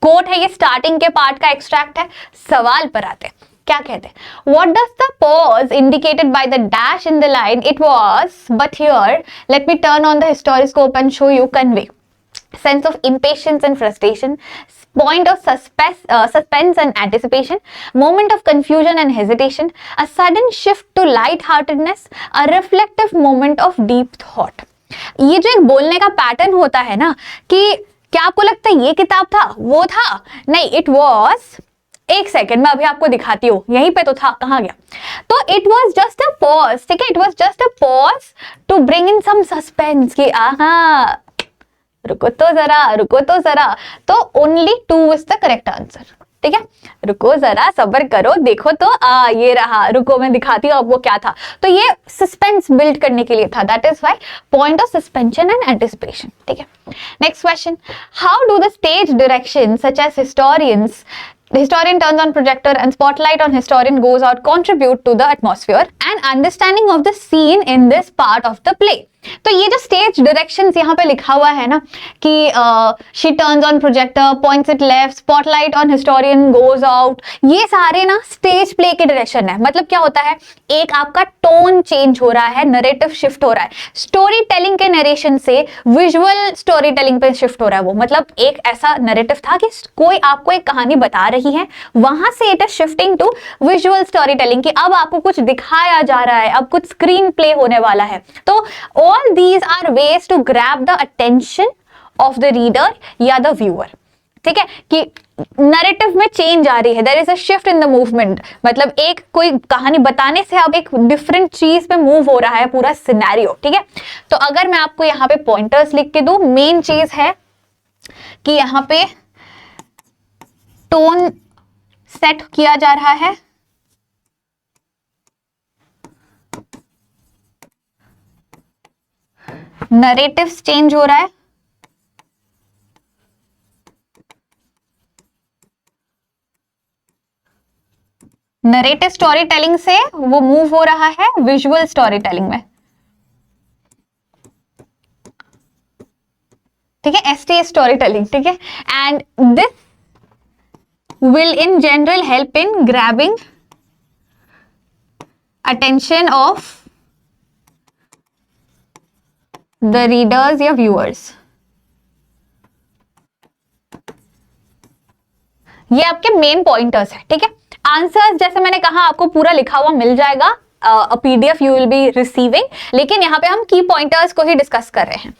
coat है, ये starting के part का extract है. सवाल पर आते, क्या कहते हैं, what does the pause indicated by the dash in the line, it was, but here let me turn on the historiscope and show you, convey sense of impatience and frustration, point of suspense and anticipation, moment of confusion and hesitation, a sudden shift to light-heartedness, a reflective moment of deep thought. ये जो एक बोलने का pattern होता है ना, कि क्या आपको लगता है ये किताब था, वो था? नहीं, इट वॉज, एक सेकेंड मैं अभी आपको दिखाती हूँ, यहीं पे तो था, कहाँ गया. तो it was just a pause, ठीक है, it was just a pause to bring in some suspense कि आहा रुको तो जरा. तो only 2 is the correct answer, ठीक है. रुको जरा, सब्र करो, देखो तो ये रहा, रुको मैं दिखाती हूँ आपको क्या था. तो ये सस्पेंस बिल्ड करने के लिए था, that is why point of suspension and anticipation, ठीक है. Next question, how do the stage direction such as historians, the historian turns on projector and spotlight on historian goes out, contribute to the atmosphere and understanding of the scene in this part of the play. तो ये जो stage directions यहाँ पे लिखा हुआ है ना कि she turns on projector, points it left, spotlight on historian goes out, ये सारे ना स्टेज प्ले के डायरेक्शन है. मतलब क्या होता है, एक आपका टोन चेंज हो रहा है, नरेटिव शिफ्ट हो रहा है, स्टोरी टेलिंग के नरेशन से विजुअल स्टोरी टेलिंग पे शिफ्ट हो रहा है. वो मतलब एक ऐसा नरेटिव था कि कोई आपको एक कहानी बता रही है, वहां से it is shifting to visual storytelling कि अब आपको कुछ दिखाया जा रहा है, अब कुछ स्क्रीन प्ले होने वाला है. तो all these are ways to grab the attention of the reader या the viewer, ठीक है, कि नरेटिव में चेंज आ रही है, there is a shift in the movement. मतलब एक कोई कहानी बताने से अब एक डिफरेंट चीज पे मूव हो रहा है पूरा सिनेरियो, ठीक है. तो अगर मैं आपको यहाँ पे पॉइंटर्स लिख के दूं, मेन चीज है कि यहाँ पे टोन सेट किया जा रहा है, नरेटिव चेंज हो रहा है, नरेटिव स्टोरी टेलिंग से वो मूव हो रहा है विजुअल स्टोरी टेलिंग में, ठीक है, एसटी स्टोरी टेलिंग, ठीक है। And this will in general help in grabbing attention of the readers या viewers। ये आपके मेन पॉइंटर्स है, ठीक है। आंसर्स जैसे मैंने कहा आपको पूरा लिखा हुआ मिल जाएगा, PDF you will be receiving, लेकिन यहाँ पे हम की पॉइंटर्स को ही डिस्कस कर रहे हैं।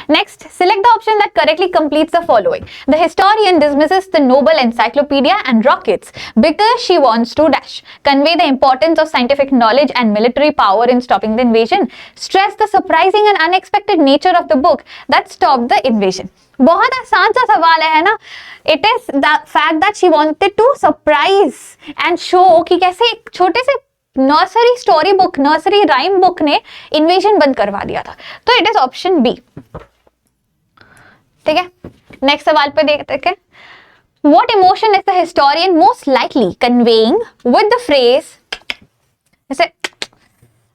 Next, select the option that correctly completes the following. The historian dismisses the noble encyclopedia and rockets because she wants to dash convey the importance of scientific knowledge and military power in stopping the invasion, stress the surprising and unexpected nature of the book that stopped the invasion। बहुत आसान सा सवाल है ना। It is the fact that she wanted to surprise and show कि कैसे एक छोटे से nursery story book, nursery rhyme book ने इन्वेजन बंद करवा दिया था। तो इट इज ऑप्शन बी, ठीक है। नेक्स्ट सवाल पे देखते हैं, what emotion is the historian most likely conveying with the phrase, जैसे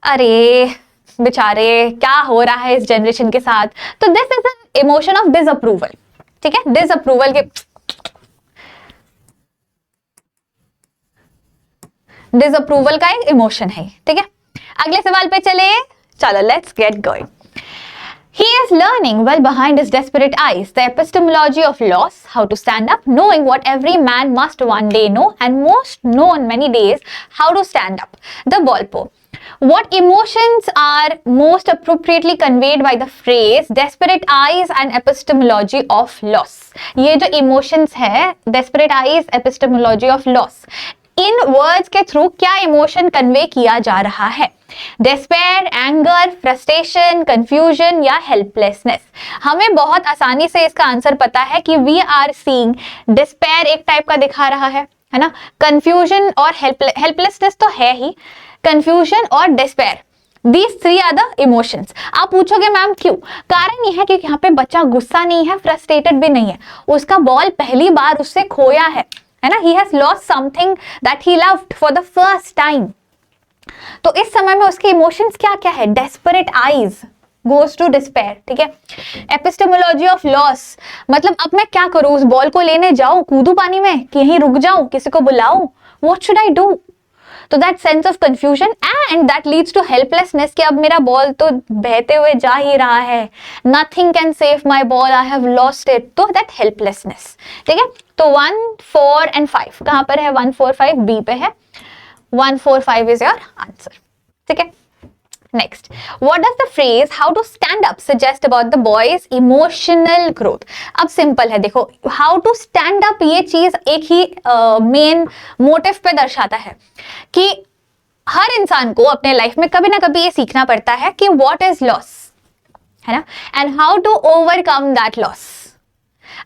अरे बेचारे क्या हो रहा है इस जनरेशन के साथ, तो this is an emotion of disapproval, ठीक है। डिसअप्रूवल के, डिसअप्रूवल का एक इमोशन है, ठीक है। अगले सवाल पे चले, चलो let's get going. He is learning well behind his desperate eyes the epistemology of loss, how to stand up, knowing what every man must one day know, and most know in many days how to stand up. The Bolpo. What emotions are most appropriately conveyed by the phrase desperate eyes and epistemology of loss? ये जो emotions है, desperate eyes, epistemology of loss, in words के through क्या emotion convey किया जा रहा है? Despair, anger, frustration, confusion या हेल्पलेसनेस? हमें बहुत आसानी से इसका आंसर पता है कि वी आर सीइंग डिस्पेयर एक टाइप का दिखा रहा है ना। कंफ्यूजन और हेल्पलेसनेस तो है ही, कंफ्यूजन और despair, These three are the emotions। आप पूछोगे मैम क्यों? कारण यह है कि यहाँ पे बच्चा गुस्सा नहीं है, फ्रस्ट्रेटेड भी नहीं है, उसका बॉल पहली बार उससे खोया है ना। He has lost something that he loved for the first time। तो इस समय में उसके इमोशंस क्या क्या है? Desperate eyes goes to despair, ठीक है। एपिस्टेमोलॉजी ऑफ लॉस, मतलब अब मैं क्या करूं? उस बॉल को लेने जाऊं, कूदू पानी में, कि यहीं रुक जाऊं, किसी को बुलाऊं? What should I do? तो that sense of confusion and that leads to helplessness कि अब मेरा बॉल तो बहते हुए जा ही रहा है, nothing can save my ball, I have lost it. तो दैट हेल्पलेसनेस, ठीक है। तो 1, 4 and 5 कहां पर है? 1, 4, 5 बी पे है। 1, 4, 5 इज योर आंसर, ठीक है। Next, what does the phrase how to stand up suggest about the boy's emotional growth? अब सिंपल है, देखो हाउ टू स्टैंड अप ये चीज एक ही मेन मोटिव पे दर्शाता है कि हर इंसान को अपने लाइफ में कभी ना कभी ये सीखना पड़ता है कि व्हाट इज लॉस, है ना, and how to overcome that loss.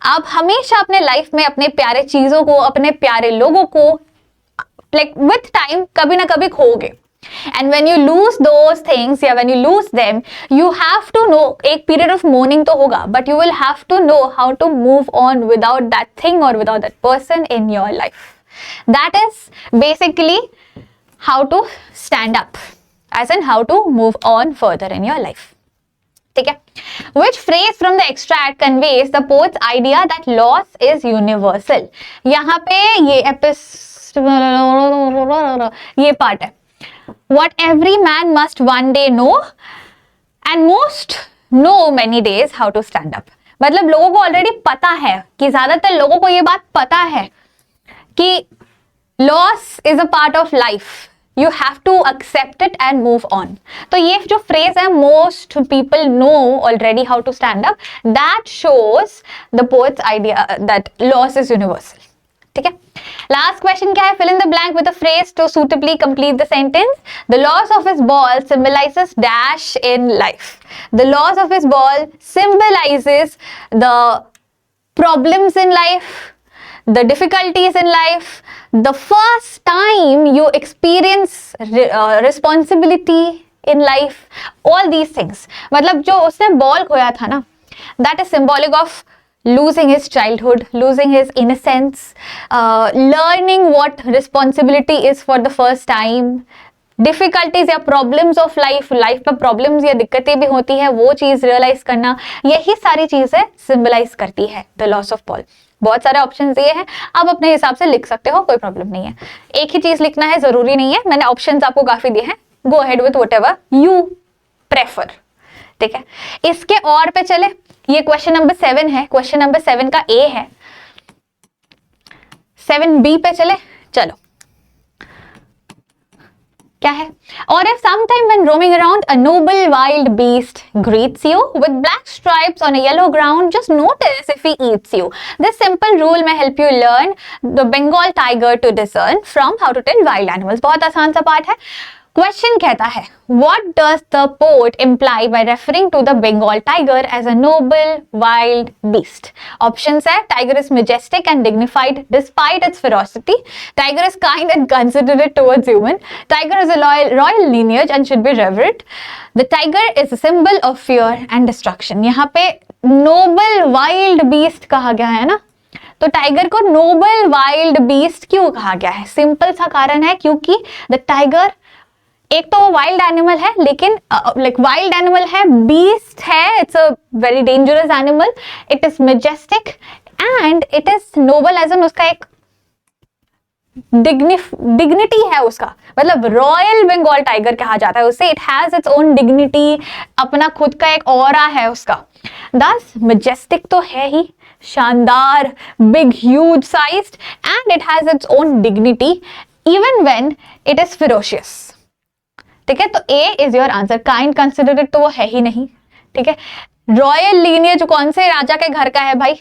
आप हमेशा अपने लाइफ में अपने प्यारे चीजों को, अपने प्यारे लोगों को लाइक विथ टाइम कभी ना कभी खोगे। And when you lose those things या when you lose them, you have to know, एक period of mourning तो होगा, but you will have to know how to move on without that thing or without that person in your life. That is basically how to stand up, as in how to move on further in your life. ठीक है? Which phrase from the extract conveys the poet's idea that loss is universal? यहाँ पे ये part है, what every man must one day know and most know many days how to stand up। मतलब लोगों को already पता है, कि ज्यादातर लोगों को ये बात पता है कि loss is a part of life, you have to accept it and move on. तो ये जो फ्रेज है, most people know already how to stand up, that shows the poet's idea that loss is universal, ठीक है। Last question क्या है? Fill in the blank with a phrase to suitably complete the sentence। The loss of his ball symbolizes dash in life। The loss of his ball symbolizes the problems in life, the difficulties in life, the first time you experience responsibility in life, all these things. मतलब जो उसने ball खोया था ना, that is symbolic of losing his childhood, losing his innocence, learning what responsibility is for the first time. Difficulties या problems of life, life में problems या दिक्कतें भी होती है, वो चीज रियलाइज करना, यही सारी चीजें सिंबलाइज करती है द लॉस ऑफ पॉल। बहुत सारे ऑप्शंस दिए हैं, आप अपने हिसाब से लिख सकते हो, कोई प्रॉब्लम नहीं है। एक ही चीज लिखना है जरूरी नहीं है, मैंने ऑप्शंस आपको काफी दिए हैं, go ahead with whatever you prefer. ठीक है, इसके और पे चले, ये क्वेश्चन नंबर 7 है, क्वेश्चन नंबर 7 का ए है। 7B पे चले, चलो क्या है? Or if sometime when roaming around a noble wild beast greets you with black stripes on a yellow ground, just notice if he eats you. This simple rule may help you learn the Bengal tiger to discern from how to tell wild animals. बहुत आसान सा part है। Question कहता है, what does the poet imply by referring to the Bengal tiger as a noble wild beast? Options है, tiger is majestic and dignified despite its ferocity. Tiger is kind and considerate towards human. Tiger is a royal lineage and should be revered. The tiger is a symbol of fear and destruction. यहाँ पे noble wild beast कहा गया है ना, तो tiger को Nobel wild beast क्यों कहा गया है? सिंपल सा कारण है, क्योंकि द टाइगर एक तो वो वाइल्ड एनिमल है, लेकिन लाइक वाइल्ड एनिमल है, बीस्ट है, it's a very dangerous animal, it is majestic and it is noble as an, उसका एक डिग्निटी है उसका, मतलब रॉयल बंगाल टाइगर कहा जाता है उसे। It has its own dignity, अपना खुद का एक ऑरा है उसका। दस मेजेस्टिक तो है ही, शानदार, big huge sized, and it has its own dignity even when it is ferocious. ठीक है, तो A is your answer. Kind considerate तो वो है ही नहीं। ठीक है, रॉयल लीनियज कौन से राजा के घर का है भाई?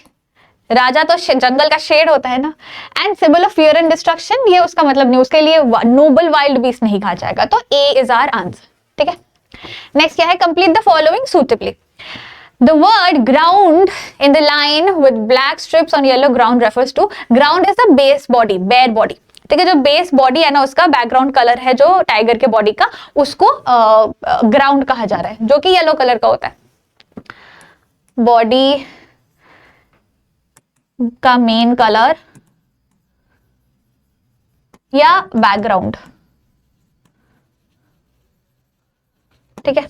राजा तो जंगल का शेड होता है ना। And symbol of fear and destruction, ये उसका मतलब नहीं, उसके लिए नोबल वाइल्ड बीस्ट नहीं कहा जाएगा, तो ए इज आवर आंसर। ठीक है, नेक्स्ट क्या है? Complete the following suitably. The word ground in the line with black strips on yellow ground refers to, ground is the base body, bare body। ठीक है, जो बेस बॉडी है ना, उसका बैकग्राउंड कलर है जो टाइगर के बॉडी का, उसको ग्राउंड कहा जा रहा है, जो कि येलो कलर का होता है। बॉडी का मेन कलर या बैकग्राउंड। ठीक है,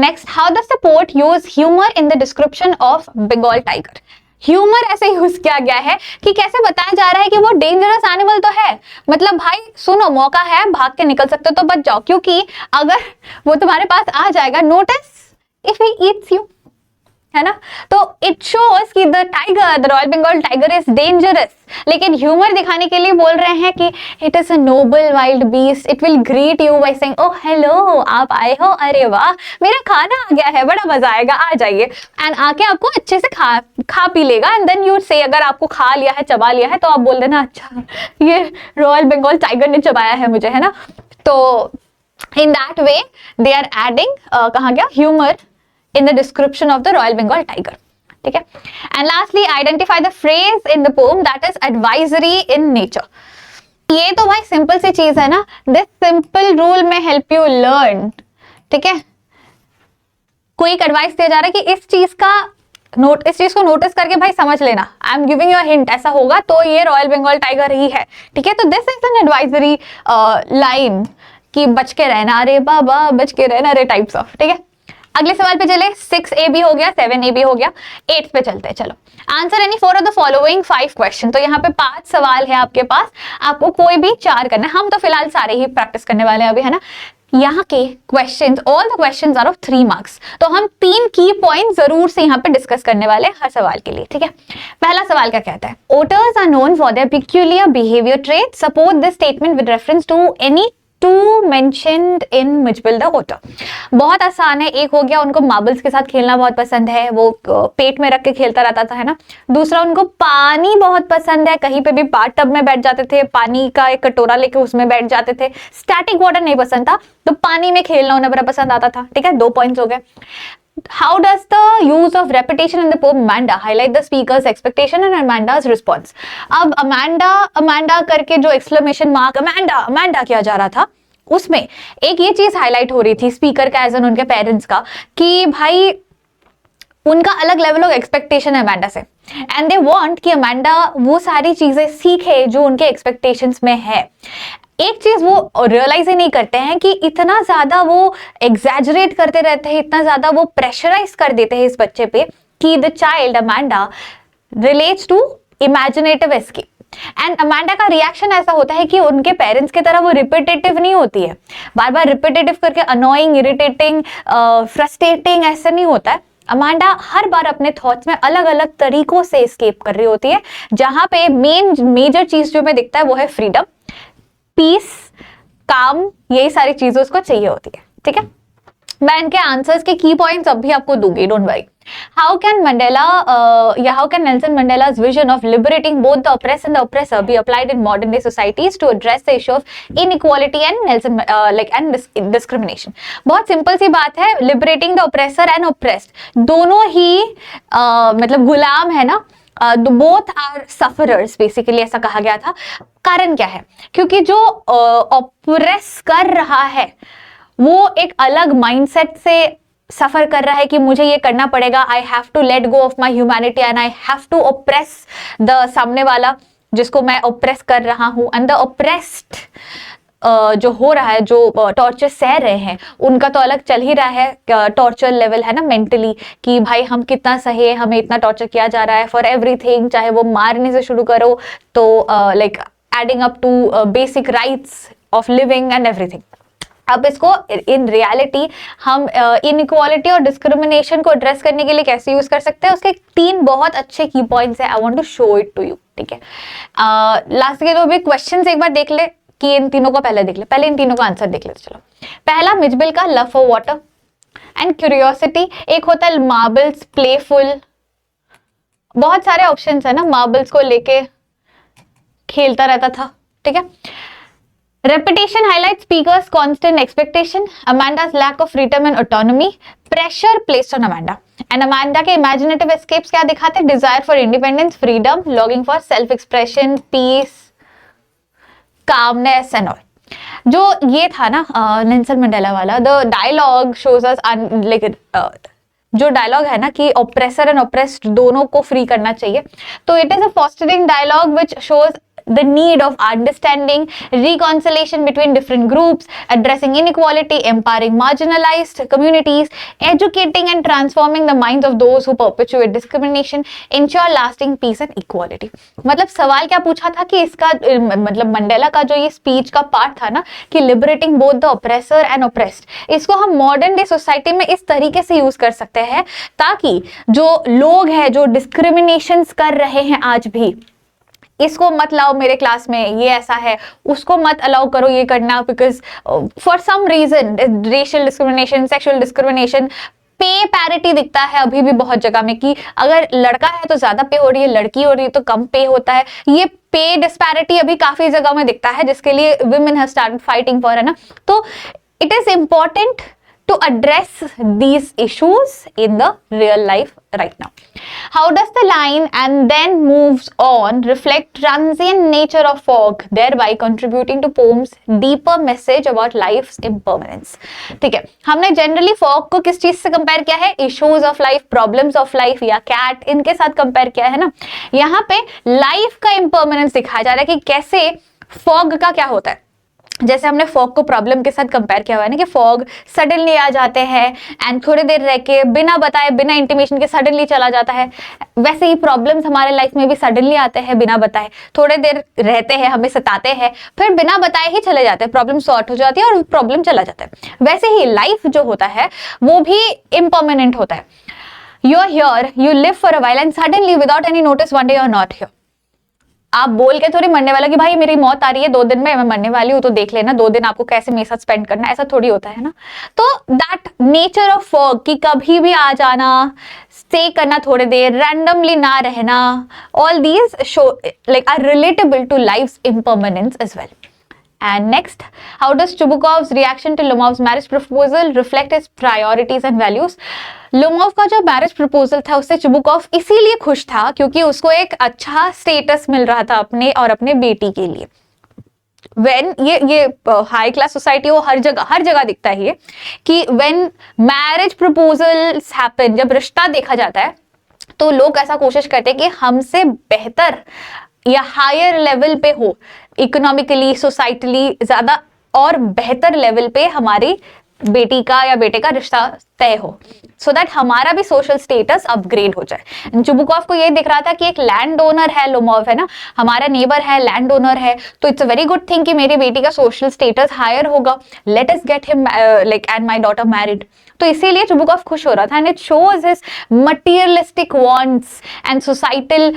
next, how does the poet use humour in the description of Bengal tiger? Humour ऐसे यूज किया गया है कि कैसे बताया जा रहा है कि वो डेंजरस एनिमल तो है, मतलब भाई सुनो, मौका है, भाग के निकल सकते हो तो बच जाओ, क्योंकि अगर वो तुम्हारे पास आ जाएगा, notice if he eats you, है ना। तो इट शोज कि the tiger, the royal Bengal tiger is dangerous, लेकिन ह्यूमर दिखाने के लिए बोल रहे हैं कि it is a noble wild beast, it will greet you by saying oh hello, आप आए हो, अरे वाह मेरा खाना आ गया है, बड़ा मजा आएगा, आ जाइए। एंड आके आपको अच्छे से खा पी लेगा, एंड देन यू से, अगर आपको खा लिया है, चबा लिया है, तो आप बोल देना अच्छा ये रॉयल बंगाल टाइगर ने चबाया है मुझे, है ना। तो in that way they are adding, कहा गया, humour in the description of the Royal Bengal tiger। ठीक है, and lastly identify the phrase in the poem that is advisory in nature। ये तो भाई सिंपल सी चीज है ना, this simple rule may help you learn। ठीक है, कोई एक एडवाइस दिया जा रहा है कि इस चीज को नोटिस करके भाई समझ लेना, आई am giving you a hint, ऐसा होगा तो ये रॉयल बंगाल टाइगर ही है। ठीक है, तो this is an advisory line कि बच के रहना, अरे बाबा बच के रहना, अरे टाइप्स ऑफ। ठीक है, अगले सवाल पे चले। 6A भी हो गया, 7A भी हो गया, 8 पे चलते हैं। चलो, answer any 4 of the following 5 question. तो यहाँ पे 5 सवाल है आपके पास, आपको कोई भी 4 करना है। हम तो फिलहाल सारे ही प्रैक्टिस करने वाले हैं अभी, है ना। यहाँ के questions, all the questions are of 3 marks, तो हम 3 की पॉइंट जरूर से यहाँ पे डिस्कस करने वाले हैं हर सवाल के लिए। ठीक है, पहला सवाल क्या कहता है? Otters are known for their peculiar behaviour trait, support this statement with reference to any two mentioned in Mijbil the otter. बहुत आसान है। एक हो गया, उनको मार्बल्स के साथ खेलना बहुत पसंद है, वो पेट में रख के खेलता रहता था, है ना। दूसरा, उनको पानी बहुत पसंद है, कहीं पे भी बाथटब में बैठ जाते थे, पानी का एक कटोरा लेके उसमें बैठ जाते थे। स्टैटिक वाटर नहीं पसंद था, तो पानी में खेलना उन्हें बड़ा पसंद आता था। ठीक है, 2 पॉइंट्स हो गए। How does the use of repetition in the poem Amanda highlight the speaker's expectation and Amanda's response? अब अमांडा करके जो एक्सक्लेमेशन मार्क अमांडा किया जा रहा था, उसमें एक ये चीज हाईलाइट हो रही थी स्पीकर का एज एन उनके पेरेंट्स का, कि भाई उनका अलग लेवल ऑफ एक्सपेक्टेशन है अमांडा से, एंड दे वांट कि अमांडा वो सारी चीजें सीखे जो उनके एक्सपेक्टेशंस में है। एक चीज वो रियलाइज ही नहीं करते हैं कि इतना ज्यादा वो एग्जैजरेट करते रहते हैं, इतना ज्यादा वो प्रेशराइज कर देते हैं इस बच्चे पे कि the child Amanda relates to imaginative escape. And Amanda का रिएक्शन ऐसा होता है कि उनके पेरेंट्स की तरह वो रिपीटेटिव नहीं होती है, बार बार रिपीटेटिव करके अनोइंग, इरिटेटिंग, फ्रस्ट्रेटिंग ऐसा नहीं होता है। अमांडा हर बार अपने थॉट्स में अलग अलग तरीकों से एस्केप कर रही होती है, जहां पे मेजर चीज जो हमें दिखता है वो है फ्रीडम, पीस, काम, यही सारी चीजें उसको चाहिए होती है। ठीक है, मैं इनके आंसर्स के की पॉइंट्स अब भी आपको दूंगी, don't worry. How can Nelson Mandela's vision of liberating both the oppressed and the oppressor be applied in modern day societies to address the issue of inequality and discrimination? बहुत simple सी बात है, liberating the oppressor and oppressed दोनों ही मतलब गुलाम है ना, both are sufferers basically, ऐसा कहा गया था। कारण क्या है? क्योंकि जो ऑप्रेस कर रहा है वो एक अलग माइंडसेट से सफर कर रहा है कि मुझे ये करना पड़ेगा, I have to let go of my humanity and I have to oppress the सामने वाला जिसको मैं ओप्रेस कर रहा हूं, एंड द ओप्रेस्ड जो हो रहा है, जो टॉर्चर सह रहे हैं, उनका तो अलग चल ही रहा है टॉर्चर लेवल है ना मेंटली, कि भाई हम कितना सहे, हमें इतना टॉर्चर किया जा रहा है फॉर एवरीथिंग, चाहे वो मारने से शुरू करो तो like adding up to basic rights of living and everything. अब इसको इन रियलिटी हम इनइक्वालिटी और डिस्क्रिमिनेशन को एड्रेस करने के लिए कैसे यूज कर सकते हैं, उसके 3 बहुत अच्छे की पॉइंट्स है, I want to show it to you. ठीक है, लास्ट के 2 भी क्वेश्चंस एक बार देख ले, कि इन तीनों को पहले देख ले, पहले इन तीनों का आंसर देख लेते चलो। पहला, मिजबिल का love for water and curiosity. एक होता है मार्बल्स, प्लेफुल, बहुत सारे ऑप्शंस है ना, मार्बल्स को लेके खेलता रहता था। ठीक है, repetition highlights speaker's constant expectation, Amanda's lack of freedom and autonomy, pressure placed on Amanda, and Amanda के imaginative escapes क्या दिखाते हैं? desire for independence, freedom, longing for self expression, peace, calmness and all. जो ये था ना Nelson Mandela वाला, the dialogue shows us like जो डायलॉग है ना कि ऑप्रेसर एंड ऑप्रेस्ड दोनों को फ्री करना चाहिए, तो it is a fostering dialogue which shows the need of understanding, reconciliation between different groups, addressing inequality, empowering marginalized communities, educating and transforming the minds of those who perpetuate discrimination, ensure lasting peace and equality। मतलब सवाल क्या पूछा था कि इसका मतलब Mandela का जो ये स्पीच का पार्ट था ना कि liberating both the oppressor and oppressed, इसको हम मॉडर्न डे सोसाइटी में इस तरीके से यूज कर सकते हैं ताकि जो लोग हैं जो डिस्क्रिमिनेशंस कर रहे हैं आज भी, इसको मत लाओ मेरे क्लास में, ये ऐसा है, उसको मत अलाउ करो ये करना, because for some reason racial discrimination, sexual discrimination, pay parity दिखता है अभी भी बहुत जगह में कि अगर लड़का है तो ज्यादा पे हो रही है, लड़की हो रही है तो कम पे होता है। ये पे डिस्पैरिटी अभी काफी जगह में दिखता है जिसके लिए women have started fighting for, है ना। तो it is important to address these issues in the real life right now. How does the line "and then moves on" reflect transient nature of fog, thereby contributing to poem's deeper message about life's impermanence? ठीक है, हमने generally fog को किस चीज से compare किया है? Issues of life, problems of life या कैट, इनके साथ कंपेयर किया है ना। यहाँ पे लाइफ का इम्पर्मानेंस दिखाया जा रहा है कि कैसे फॉग का क्या होता है। जैसे हमने फॉग को प्रॉब्लम के साथ कंपेयर किया हुआ है ना कि फॉग सडनली आ जाते हैं एंड थोड़ी देर रह के बिना बताए, बिना इंटीमेशन के सडनली चला जाता है, वैसे ही प्रॉब्लम्स हमारे लाइफ में भी सडनली आते हैं बिना बताए, थोड़े देर रहते हैं, हमें सताते हैं, फिर बिना बताए ही चले जाते हैं, प्रॉब्लम सॉर्ट हो जाती है और प्रॉब्लम चला जाता है। वैसे ही लाइफ जो होता है वो भी इम्पर्मानेंट होता है। You are here, you live for a while and suddenly without any notice one day you are not here. आप बोल के थोड़ी मरने वाला कि भाई मेरी मौत आ रही है 2 दिन में, मैं मरने वाली हूं तो देख लेना 2 दिन आपको कैसे मेरे साथ स्पेंड करना, ऐसा थोड़ी होता है ना। तो दैट नेचर ऑफ फॉग कि कभी भी आ जाना, स्टे करना थोड़ी देर, रैंडमली ना रहना, all these show like are relatable to life's impermanence as well. And next, how does Chubukov's reaction to Lomov's marriage proposal reflect his priorities and values? Lomov का जो मैरिज प्रपोजल था उससे चुबुकॉफ इसीलिए खुश था क्योंकि उसको एक अच्छा स्टेटस मिल रहा था अपने और अपने बेटी के लिए। When ये हाई क्लास सोसाइटी हो, हर जगह दिखता है ये कि when मैरिज प्रपोजल्स हैपन, जब रिश्ता देखा जाता है तो लोग ऐसा कोशिश करते हैं कि हमसे बेहतर या हायर लेवल पे हो, इकोनॉमिकली, सोसाइटली ज्यादा और बेहतर लेवल पे हमारी बेटी का या बेटे का रिश्ता तय हो, सो दैट हमारा भी सोशल स्टेटस अपग्रेड हो जाए। चुबुकॉफ को ये दिख रहा था कि एक लैंड ओनर है लोमोव, है ना, हमारा नेबर है, लैंड ओनर है, तो it's a very good thing कि मेरी बेटी का सोशल स्टेटस हायर होगा, let us get him like and my daughter married. तो इसीलिए चुबुकॉफ खुश हो रहा था, and it shows his materialistic wants and societal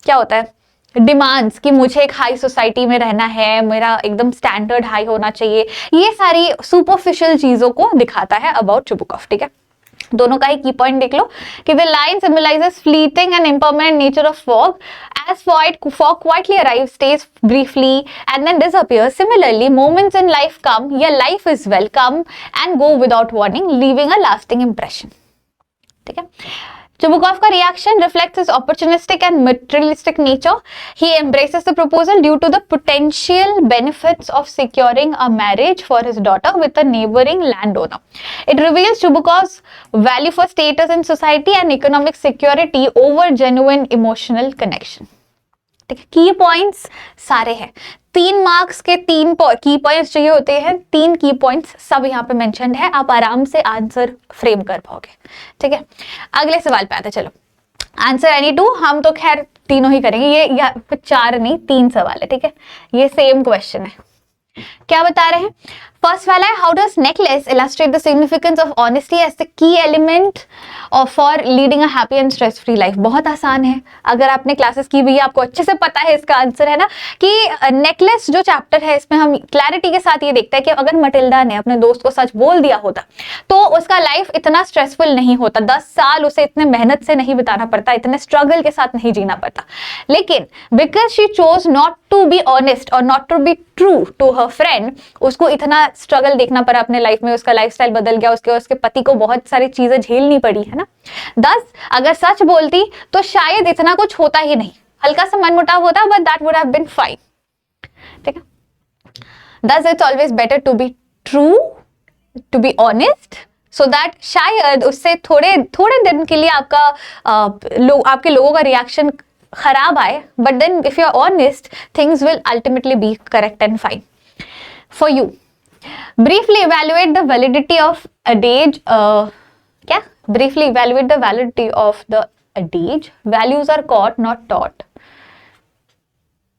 क्या होता है, डिमांड्स, कि मुझे एक हाई सोसाइटी में रहना है, मेरा एकदम स्टैंडर्ड हाई होना चाहिए, ये सारी सुपरफिशियल चीजों को दिखाता है अबाउट चुबुकॉफ। ठीक है, दोनों का ही की पॉइंट देख लो कि the line symbolizes fleeting and impermanent nature of fog, as fog quietly arrives, stays briefly and then disappears. Similarly, moments in life come, yeah, life is well, come and go without warning, leaving a lasting impression. ठीक है, Chubukov का reaction reflects his opportunistic and materialistic nature. He embraces the proposal due to the potential benefits of securing a marriage for his daughter with a neighboring landowner. It reveals Chubukov's value for status in society and economic security over genuine emotional connection. ठीक है, की points सारे हैं, 3 marks के 3 की points चाहिए होते हैं, 3 की पॉइंट्स सब यहाँ पे मेंशन्ड है, आप आराम से आंसर फ्रेम कर पाओगे। ठीक है, अगले सवाल पे आते, चलो आंसर एनी 2, हम तो खैर तीनों ही करेंगे, ये 4 नहीं 3 सवाल है। ठीक है, ये सेम क्वेश्चन है, क्या बता रहे हैं? फर्स्ट वाला है, how does necklace illustrate the significance of honesty as the key element for leading a happy and stress free life. बहुत आसान है, अगर आपने क्लासेस की भी, आपको अच्छे से पता है इसका आंसर, है ना, कि नेकलेस जो चैप्टर है इसमें हम क्लैरिटी के साथ ये देखते हैं कि अगर मटिल्डा ने अपने दोस्त को सच बोल दिया होता तो उसका लाइफ इतना स्ट्रेसफुल नहीं होता, 10 साल उसे इतने मेहनत से नहीं बिताना पड़ता, इतने स्ट्रगल के साथ नहीं जीना पड़ता। लेकिन because she chose not to be honest और not to be true to her friend, उसको इतना स्ट्रगल देखना पड़ा अपने लाइफ में, उसका लाइफस्टाइल बदल गया, उसके पति को बहुत सारी चीजें झेलनी पड़ी, है ना। 10 अगर सच बोलती तो शायद इतना कुछ होता ही नहीं, हल्का सा मनमुटाव होता, but that would have been fine. ठीक है, 10 it's always better to be true, to be honest, so that शायद उससे थोड़े दिन के लिए आपके लोगों का रिएक्शन खराब आए, but then if you are honest things will ultimately be correct and fine for you. Briefly evaluate the validity of adage. क्या? Briefly evaluate the validity of the adage. Values are caught, not taught.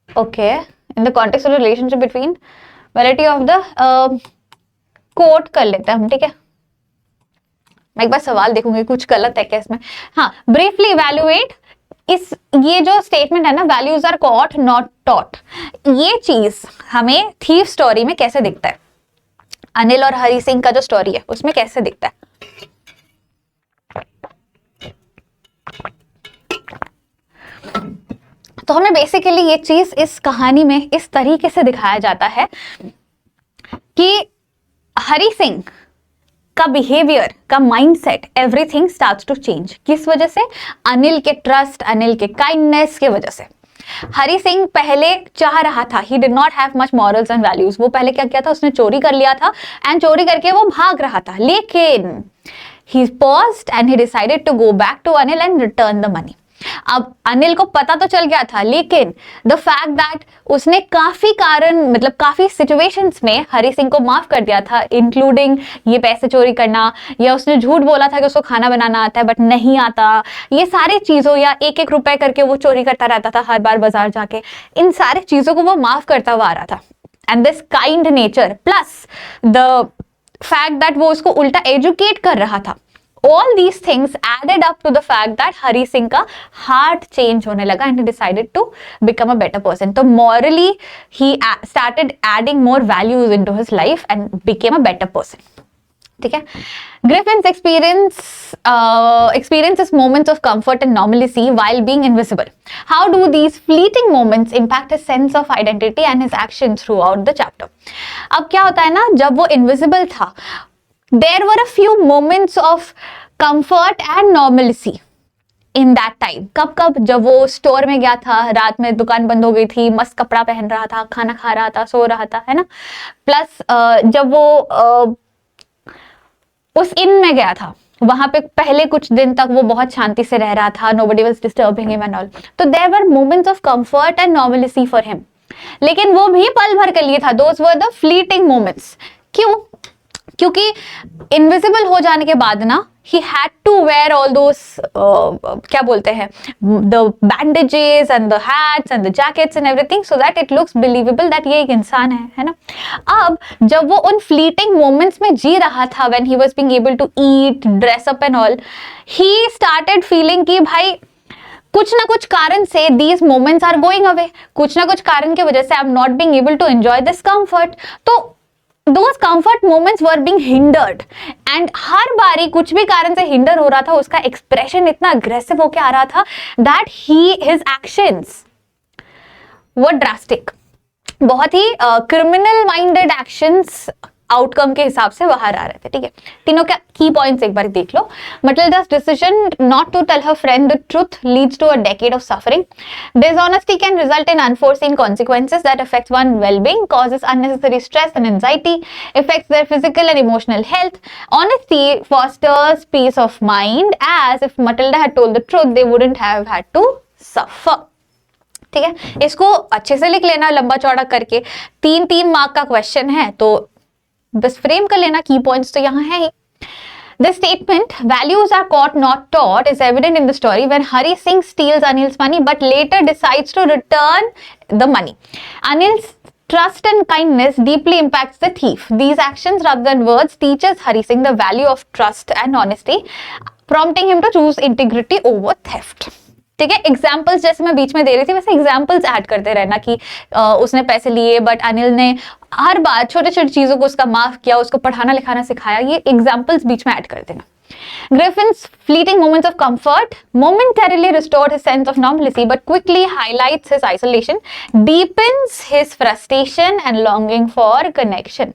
Okay. In the context of the relationship between validity of the quote कर लेते हैं हम, ठीक है? मैं एक बार सवाल देखूंगी कुछ गलत है क्या इसमें। हाँ, briefly evaluate ये जो स्टेटमेंट है ना, values are caught not taught, ये चीज हमें थीफ स्टोरी में कैसे दिखता है, अनिल और हरि सिंह का जो स्टोरी है उसमें कैसे दिखता है? तो हमें बेसिकली ये चीज इस कहानी में इस तरीके से दिखाया जाता है कि हरि सिंह का बिहेवियर, का mindset, everything starts to change. किस वजह से? अनिल के ट्रस्ट, अनिल के काइंडनेस के वजह से। हरि सिंह पहले चाह रहा था, ही did not have much morals and values, वो पहले क्या किया था, उसने चोरी कर लिया था एंड चोरी करके वो भाग रहा था, लेकिन he paused and he decided to go back to Anil and return the money. अब अनिल को पता तो चल गया था, लेकिन द फैक्ट दैट उसने काफी सिचुएशंस में हरि सिंह को माफ कर दिया था, इंक्लूडिंग ये पैसे चोरी करना, या उसने झूठ बोला था कि उसको खाना बनाना आता है बट नहीं आता, ये सारी चीजों, या 1-1 रुपए करके वो चोरी करता रहता था हर बार बाजार जाके, इन सारी चीजों को वो माफ करता हुआ आ रहा था। And this kind nature plus the fact that वो उसको उल्टा एजुकेट कर रहा था, all these things added up to the fact that Hari Singh का हार्ट चेंज होने लगा and he decided to become a better person. तो morally he started adding more values into his life and became a better person. ठीक है। Griffins experiences moments of comfort and normalcy while being invisible. How do these fleeting moments impact his sense of identity and his actions throughout the chapter? अब क्या होता है ना, जब वो invisible था, there were a few moments of comfort and normalcy in that time. कब जब वो स्टोर में गया था, रात में दुकान बंद हो गई थी, मस्त कपड़ा पहन रहा था, खाना खा रहा था, सो रहा था, है ना। प्लस जब वो उस इन में गया था, वहां पे पहले कुछ दिन तक वो बहुत शांति से रह रहा था, nobody was disturbing him and all. तो there were moments of comfort and normalcy for him. लेकिन वो भी पल भर के लिए था, those were the fleeting moments. क्यों? क्योंकि इनविजिबल हो जाने के बाद ना, he had to wear all those क्या बोलते हैं, the bandages and the hats and the jackets and everything so that it looks believable that ये एक इंसान है ना। अब जब वो उन fleeting moments में जी रहा था, when he was being able to eat, dress up and all, he started feeling कि भाई कुछ ना कुछ कारण से these moments are going away, कुछ ना कुछ कारण की वजह से I'm not being able to enjoy this comfort. तो those comfort moments were being hindered and हर बारी कुछ भी कारण से हिंडर हो रहा था, उसका एक्सप्रेशन इतना अग्रेसिव होके आ रहा था that his actions were drastic. बहुत ही criminal minded actions आउटकम के हिसाब से बाहर आ रहे थे, ठीक है। तीनों के की पॉइंट्स एक बार देख लो। Matilda's decision not to tell her friend the truth leads to a decade of suffering. Dishonesty can result in unforeseen consequences that affect one's well-being, causes unnecessary stress and anxiety, affects their physical and emotional health. Honesty fosters peace of mind, as if Matilda had told the truth, they wouldn't have had to suffer. ठीक है, इसको अच्छे से लिख लेना, लंबा चौड़ा करके। 3 मार्क का क्वेश्चन है, तो बस फ्रेम कर लेना, की पॉइंट्स तो यहाँ है ही। The statement, values are caught not taught, is evident in the story when Hari Singh steals Anil's money but later decides to return the money. Anil's trust and kindness deeply impacts the thief. These actions rather than words teaches Hari Singh the value of trust and honesty, prompting him to choose integrity over theft. ठीक है, examples जैसे मैं बीच में दे रही थी वैसे examples add करते रहना कि उसने पैसे लिए बट अनिल ने हर बार छोटे छोटे चीजों को उसका माफ किया, उसको पढ़ाना लिखाना सिखाया, ये एग्जाम्पल्स बीच में ऐड कर देना। Griffin's fleeting moments of comfort momentarily restored his sense of normalcy but quickly highlights his isolation, deepens his frustration and longing for connection.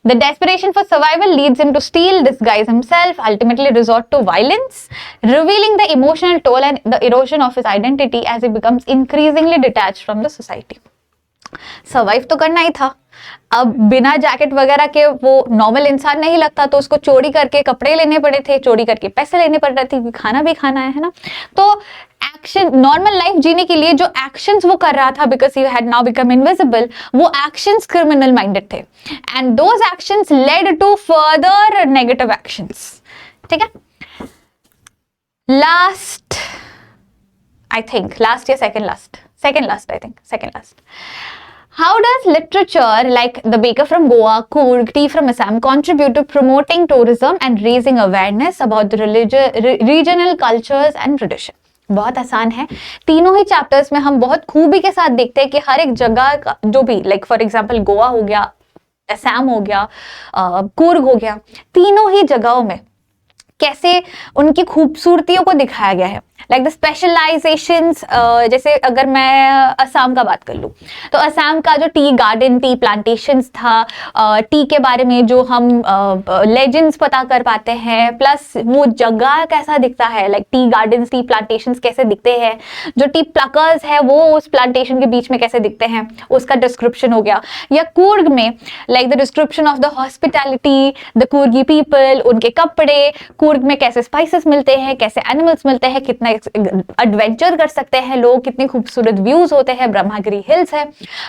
The desperation for survival leads him to steal, disguise himself, ultimately resort to violence, revealing the emotional toll and the erosion of his identity as he becomes increasingly detached from the society. Survive तो करना ही था, अब बिना jacket वगैरह के वो normal इंसान नहीं लगता, तो उसको चोरी करके कपड़े लेने पड़े थे, चोरी करके पैसे लेने पड़ रहे थे, खाना भी खाना है ना। तो एक्शन, नॉर्मल लाइफ जीने के लिए जो एक्शंस वो कर रहा था, because he had now become invisible, वो एक्शंस क्रिमिनल माइंडेड थे and those actions led to further negative actions. ठीक है, लास्ट आई थिंक लास्ट या second last I think second last. How does literature like The Baker from Goa, Coorg, Tea from Assam contribute to promoting tourism and raising awareness about the regional cultures and tradition? बहुत आसान है, तीनों ही chapters में हम बहुत खूबी के साथ देखते हैं कि हर एक जगह का जो भी, लाइक फॉर एग्जांपल गोवा हो गया, असम हो गया, कूर्ग हो गया, तीनों ही जगहों में कैसे उनकी खूबसूरतियों को दिखाया गया है। लाइक द स्पेशलाइजेशंस, जैसे अगर मैं असम का बात कर लूँ तो असम का जो टी गार्डन, टी प्लांटेशंस था, टी के बारे में जो हम लेजेंड्स पता कर पाते हैं, प्लस वो जगह कैसा दिखता है, like tea gardens, T plantations कैसे दिखते हैं, जो टी प्लकर्स है वो उस प्लांटेशन के बीच में कैसे दिखते हैं, उसका डिस्क्रिप्शन हो गया। या कूर्ग में like the description of the hospitality, the Coorgi people, उनके कपड़े, कूर्ग में कैसे स्पाइसेस मिलते हैं, कैसे एनिमल्स मिलते हैं, कितना एडवेंचर कर सकते हैं लोग, कितने खूबसूरत व्यूज होते हैं, ब्रह्मागिरी हिल्स है।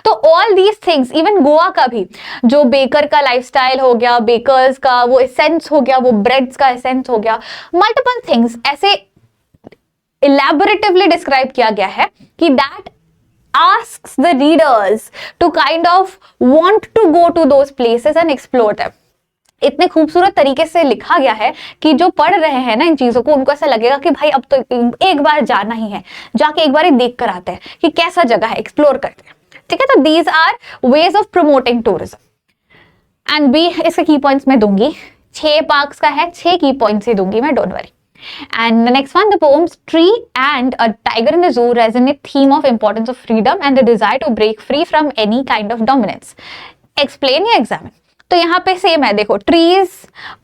तो all these things, even Goa का भी जो बेकर का लाइफस्टाइल हो गया, बेकर्स का वो एसेंस हो गया, वो ब्रेड्स का एसेंस हो गया, मल्टीपल थिंग्स ऐसे इलैबोरेटिवली डिस्क्राइब किया गया है कि that asks the readers to kind of want to go to those places and explore them. इतने खूबसूरत तरीके से लिखा गया है कि जो पढ़ रहे हैं ना इन चीजों को, उनको ऐसा लगेगा कि भाई अब तो एक बार जाना ही है, जाके एक बार ही देख कर आते हैं कि कैसा जगह है, एक्सप्लोर करते हैं। ठीक है, तो these are ways of promoting tourism. And B, इसके की पॉइंट्स मैं दूंगी, 6 मार्क्स का है, 6 की पॉइंट्स ही दूंगी मैं, don't worry. And the next one, the poems Tree and A Tiger in the Zoo resonate theme of importance of freedom and the desire to break free from any kind of dominance. Explain या examine. तो यहाँ पे same है, देखो trees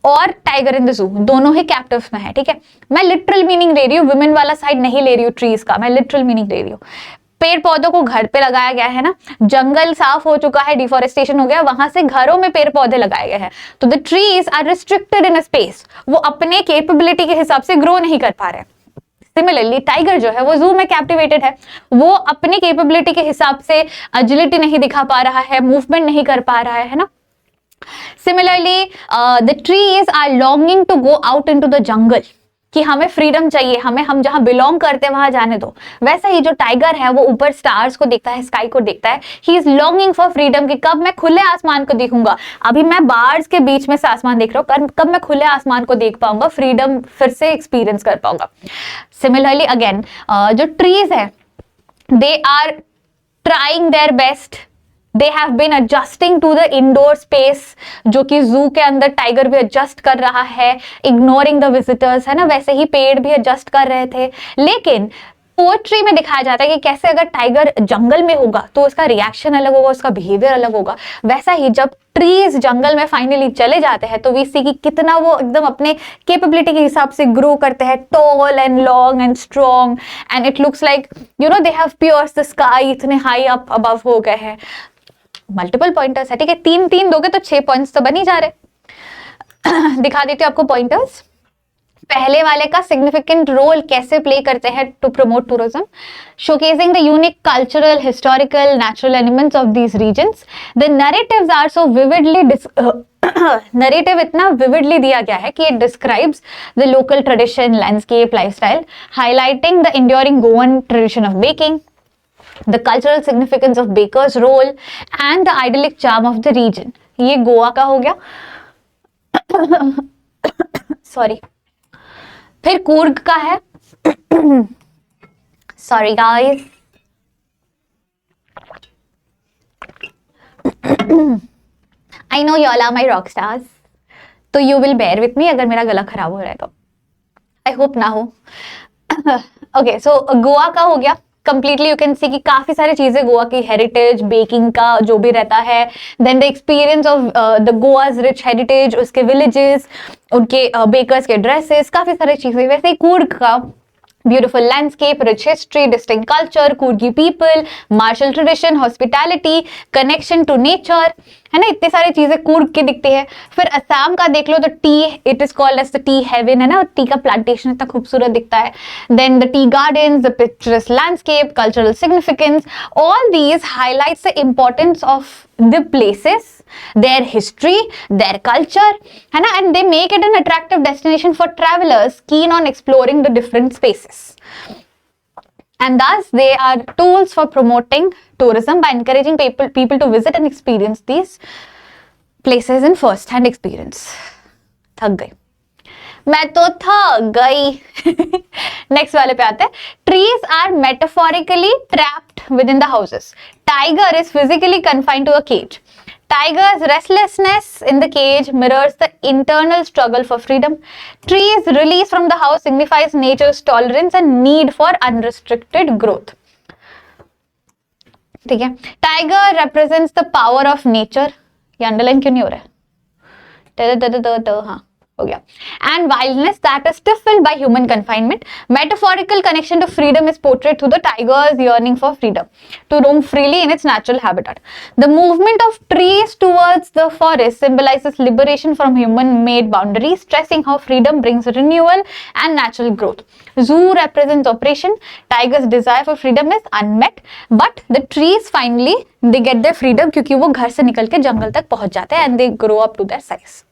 और tiger in the zoo दोनों ही captives में है, ठीक है. मैं लिटरल मीनिंग ले रही हूँ, वुमेन वाला साइड नहीं ले रही हूँ ट्रीज का, मैं लिटरल मीनिंग ले रही हूँ. पेड़ पौधों को घर पे लगाया गया है ना, जंगल साफ हो चुका है, डिफोरेस्टेशन हो गया, वहां से घरों में पेड़ पौधे लगाए गए हैं. तो the trees are restricted in space, वो अपने कैपेबिलिटी के हिसाब से ग्रो नहीं कर पा रहे. सिमिलरली टाइगर जो है वो जू में कैप्टिवेटेड है, वो अपने कैपेबिलिटी के हिसाब से एजिलिटी नहीं दिखा पा रहा है, मूवमेंट नहीं कर पा रहा है ना. Similarly the trees are longing to go out into the jungle, कि हमें फ्रीडम चाहिए, हमें हम जहां बिलोंग करते हैं वहां जाने दो. वैसा ही जो टाइगर है वो ऊपर स्टार्स को देखता है, स्काई को देखता है, he is longing for freedom, कि कब मैं खुले आसमान को देखूंगा. अभी मैं बार्स के बीच में से आसमान देख रहा हूँ, कब मैं खुले आसमान को देख पाऊंगा, फ्रीडम फिर से एक्सपीरियंस कर पाऊंगा. सिमिलरली अगेन जो ट्रीज है, they are trying their best, they have been adjusting to the indoor space, जो कि जू के अंदर टाइगर भी एडजस्ट कर रहा है, ignoring the visitors, है ना. वैसे ही पेड़ भी एडजस्ट कर रहे थे. लेकिन पोएट्री में दिखाया जाता है कि कैसे अगर टाइगर जंगल में होगा तो उसका रिएक्शन अलग होगा, उसका बिहेवियर अलग होगा. वैसा ही जब ट्रीज जंगल में फाइनली चले जाते हैं तो वी सी कि कितना वो एकदम अपने कैपेबिलिटी के हिसाब से ग्रो करते हैं, tall and long and strong, and it looks like you know they have pierced the sky, इतने हाई अप अबव हो गए हैं. मल्टीपल पॉइंटर्स है, ठीक है. 3-3 दोगे तो 6 पॉइंट्स तो बन ही जा रहे. दिखा देती हूँ आपको पॉइंटर्स. पहले वाले का सिग्निफिकेंट रोल कैसे प्ले करते हैं to promote tourism, showcasing the unique cultural, historical, natural elements of these regions. The narratives are so vividly narrative इतना विविडली दिया गया है कि it describes the local tradition, landscape, lifestyle, highlighting the enduring Goan tradition of baking, the cultural significance of baker's role and the idyllic charm of the region. ये गोवा का हो गया. Sorry. फिर कूर्ग का है. Sorry guys. I know you all are my rock stars, तो you will bear with me अगर मेरा गला खराब हो रहा है तो. I hope ना हो. Okay, so गोवा का हो गया. कंप्लीटली यू कैन सी कि काफी सारी चीजें गोवा की, हेरिटेज, बेकिंग का जो भी रहता है, then the experience of the Goa's rich heritage, उसके विलेजेस, उनके बेकर्स के ड्रेसेस, काफी सारी चीजें. वैसे ही कूर्ग का beautiful landscape, rich history, distinct culture, Coorgi people, martial tradition, hospitality, connection to nature, है ना. इतनी सारी चीजें कूर्ग की दिखती है. फिर असम का देख लो तो tea, it is called as the tea heaven, है ना. टी का प्लांटेशन इतना खूबसूरत दिखता है. Then the tea gardens, the picturesque landscape, cultural significance, all these highlights the importance of the places, their history, their culture, है ना, and they make it an attractive destination for travelers keen on exploring the different spaces. And thus they are tools for promoting tourism by encouraging people to visit and experience these places in first hand experience. थक गई मैं तो, थक गई. Next वाले पे आते हैं. Trees are metaphorically trapped within the houses. Tiger is physically confined to a cage. Tiger's restlessness in the cage mirrors the internal struggle for freedom. Trees released from the house signifies nature's tolerance and need for unrestricted growth. ठीक है. Tiger represents the power of nature. ये underline क्यों नहीं हो रहा है? हाँ हो गया. And wildness that is stifled by human confinement. Metaphorical connection to freedom is portrayed through the tiger's yearning for freedom to roam freely in its natural habitat. The movement of trees towards the forest symbolizes liberation from human-made boundaries, stressing how freedom brings renewal and natural growth. Zoo represents oppression. Tiger's desire for freedom is unmet, but the trees finally they get their freedom क्योंकि वो घर से निकल के जंगल तक पहुंच जाते हैं and they grow up to their size.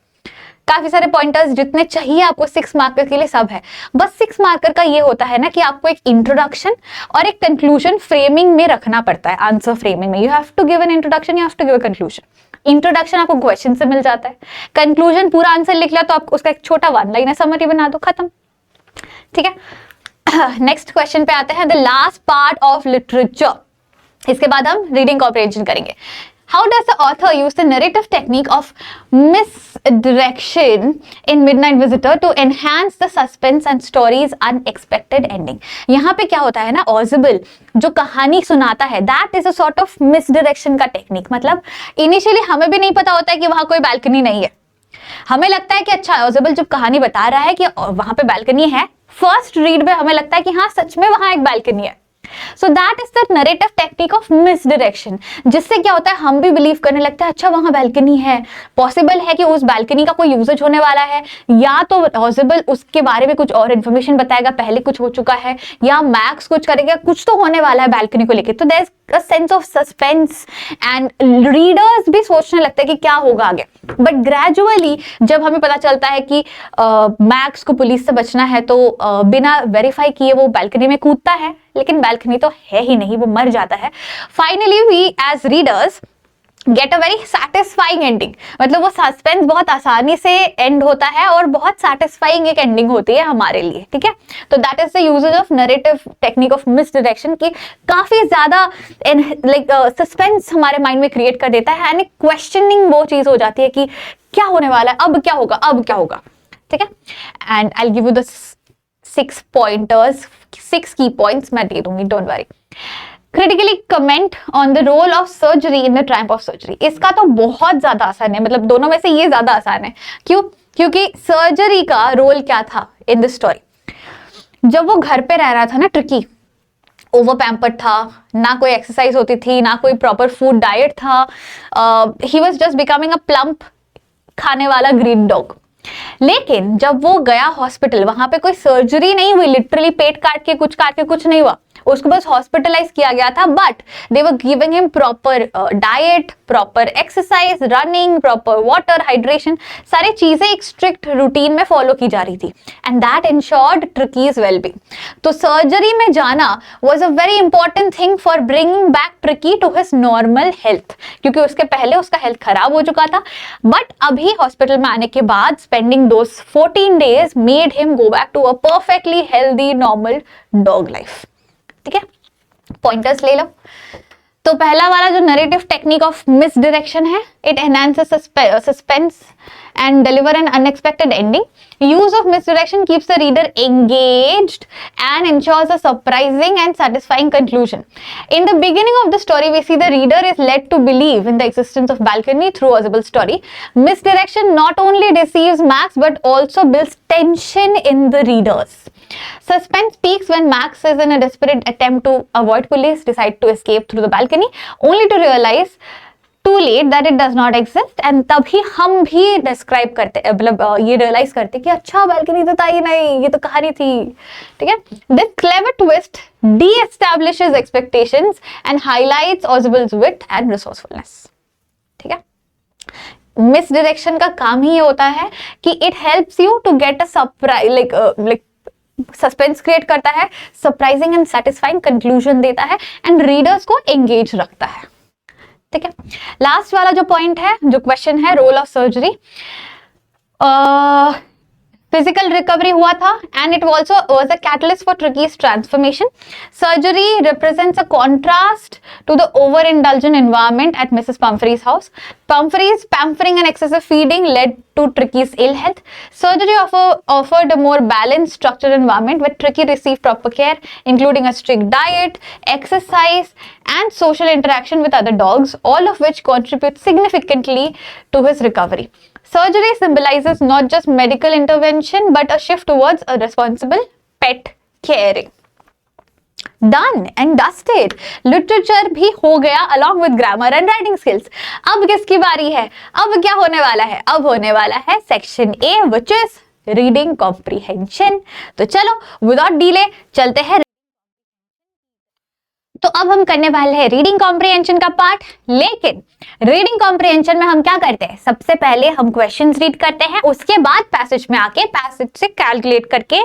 काफी सारे पॉइंटर्स जितने चाहिए आपको 6 मार्कर के लिए सब है. बस 6 मार्कर का ये होता है ना कि आपको एक इंट्रोडक्शन और एक कंक्लूजन फ्रेमिंग में रखना पड़ता है. आंसर फ्रेमिंग में you have to give an introduction, you have to give a conclusion. Introduction आपको क्वेश्चन से मिल जाता है, कंक्लूजन पूरा आंसर लिख लिया तो आप उसका एक छोटा 1 लाइनर समरी बना दो, खत्म. ठीक है. नेक्स्ट क्वेश्चन पे आते हैं. The last part of literature. इसके बाद हम रीडिंग कॉम्प्रिहेंशन करेंगे. How does the author use the narrative technique of misdirection in Midnight Visitor to enhance the suspense and story's unexpected ending? यहाँ पे क्या होता है ना, ऑजिबल जो कहानी सुनाता है, that is a sort of misdirection का टेक्निक। मतलब इनिशियली हमें भी नहीं पता होता है कि वहां कोई बालकनी नहीं है, हमें लगता है कि अच्छा ऑजिबल जब कहानी बता रहा है कि वहां पे बालकनी है, फर्स्ट रीड में हमें लगता है कि हाँ सच में वहां एक बालकनी है। So that is the narrative technique of misdirection, जिससे क्या होता है हम भी बिलीव करने लगते हैं अच्छा वहां बालकनी है, पॉसिबल है कि उस बालकनी का कोई यूजेज होने वाला है, या तो पॉसिबल उसके बारे में कुछ और इन्फॉर्मेशन बताएगा, पहले कुछ हो चुका है, या मैक्स कुछ करेगा, कुछ तो होने वाला है बालकनी को लेके। तो there is a sense of suspense and readers भी सोचने लगते हैं कि क्या होगा आगे। बट ग्रेजुअली जब हमें पता चलता है कि मैक्स को पुलिस से बचना है, तो बिना वेरीफाई किए वो बालकनी में कूदता है, लेकिन बालकनी तो है ही नहीं, वो मर जाता है। Finally we as readers get a very satisfying ending, मतलब वो सस्पेंस बहुत आसानी से एंड होता है और बहुत सैटिस्फाइंग एक एंडिंग होती है हमारे लिए, ठीक है। तो that is the usage of narrative technique of misdirection की काफी ज्यादा लाइक सस्पेंस हमारे माइंड में क्रिएट कर देता है, एंड क्वेश्चनिंग वो चीज हो जाती है कि क्या होने वाला है, अब क्या होगा, अब क्या होगा, ठीक है। And I will give you the 6 pointers, 6 key points मैं दे दूंगी, don't worry. Critically comment on the role of surgery in the triumph of surgery. इसका तो बहुत ज्यादा आसान है, मतलब दोनों में से ये ज्यादा आसान है। क्यों? क्योंकि सर्जरी का रोल क्या था इन द स्टोरी। जब वो घर पे रह रहा था ना ट्रिकी, ओवर पैम्पर्ड था, ना कोई एक्सरसाइज होती थी, ना कोई प्रॉपर फूड डाइट था, he was just becoming a plump खाने वाला ग्रीन डॉग। लेकिन जब वो गया हॉस्पिटल, वहां पे कोई सर्जरी नहीं हुई, लिटरली पेट काट के कुछ नहीं हुआ, उसको बस हॉस्पिटलाइज किया गया था, but they were giving him proper diet, proper exercise, running, proper water, hydration, सारी चीजें एक स्ट्रिक्ट रूटीन में फॉलो की जा रही थी, and that ensured Tricky's wellbeing. तो सर्जरी में जाना was a very important thing for bringing back Tricky to his normal health, क्योंकि उसके पहले उसका हेल्थ खराब हो चुका था, बट अभी हॉस्पिटल में आने के बाद spending those 14 days made him go back to a perfectly healthy normal dog life, ठीक है। पॉइंटर्स ले लो। तो पहला वाला जो नरेटिव टेक्निक ऑफ मिसडायरेक्शन है, it enhances suspense and deliver an unexpected ending. Use of misdirection keeps the reader engaged and ensures a surprising and satisfying conclusion. In the beginning of the story, we see the reader is led to believe in the existence of balcony through Ozibel's story. Misdirection not only deceives Max but also builds tension in the readers. Suspense peaks when Max is in a desperate attempt to avoid police, decide to escape through the balcony, only to realize too late that it does not exist, and तभी हम भी describe करते, मतलब ये realise करते कि अच्छा balcony तो था ही नहीं, ये तो कहानी थी, ठीक है। This clever twist de-establishes expectations and highlights Ozibel's wit and resourcefulness, ठीक है। मिसडायरेक्शन का काम ही ये होता है कि it helps you to get a surprise, like suspense create करता है, सरप्राइजिंग एंड सेटिस्फाइंग कंक्लूजन देता है, एंड रीडर्स को एंगेज रखता है, ठीक है। लास्ट वाला जो पॉइंट है, जो क्वेश्चन है, role of surgery. Physical recovery हुआ था, and it also was a catalyst for Tricki's transformation. Surgery represents a contrast to the over indulgent environment at Mrs Pumphrey's house. Pumphrey's pampering and excessive feeding led to Tricky's ill health. Surgery offered a more balanced, structured environment where Tricky received proper care, including a strict diet, exercise, and social interaction with other dogs, all of which contribute significantly to his recovery. Surgery symbolizes not just medical intervention, but a shift towards a responsible pet caring. Done and dusted. Literature भी हो गया along with grammar and writing skills. अब किसकी बारी है? अब क्या होने वाला है? अब होने वाला है section A, which is reading comprehension. तो चलो without delay चलते हैं। तो अब हम करने वाले हैं रीडिंग कॉम्प्रिहेंशन का पार्ट, लेकिन रीडिंग कॉम्प्रिहेंशन में हम क्या करते हैं? सबसे पहले हम क्वेश्चंस रीड करते हैं, उसके बाद पैसेज में आके पैसेज से कैलकुलेट करके,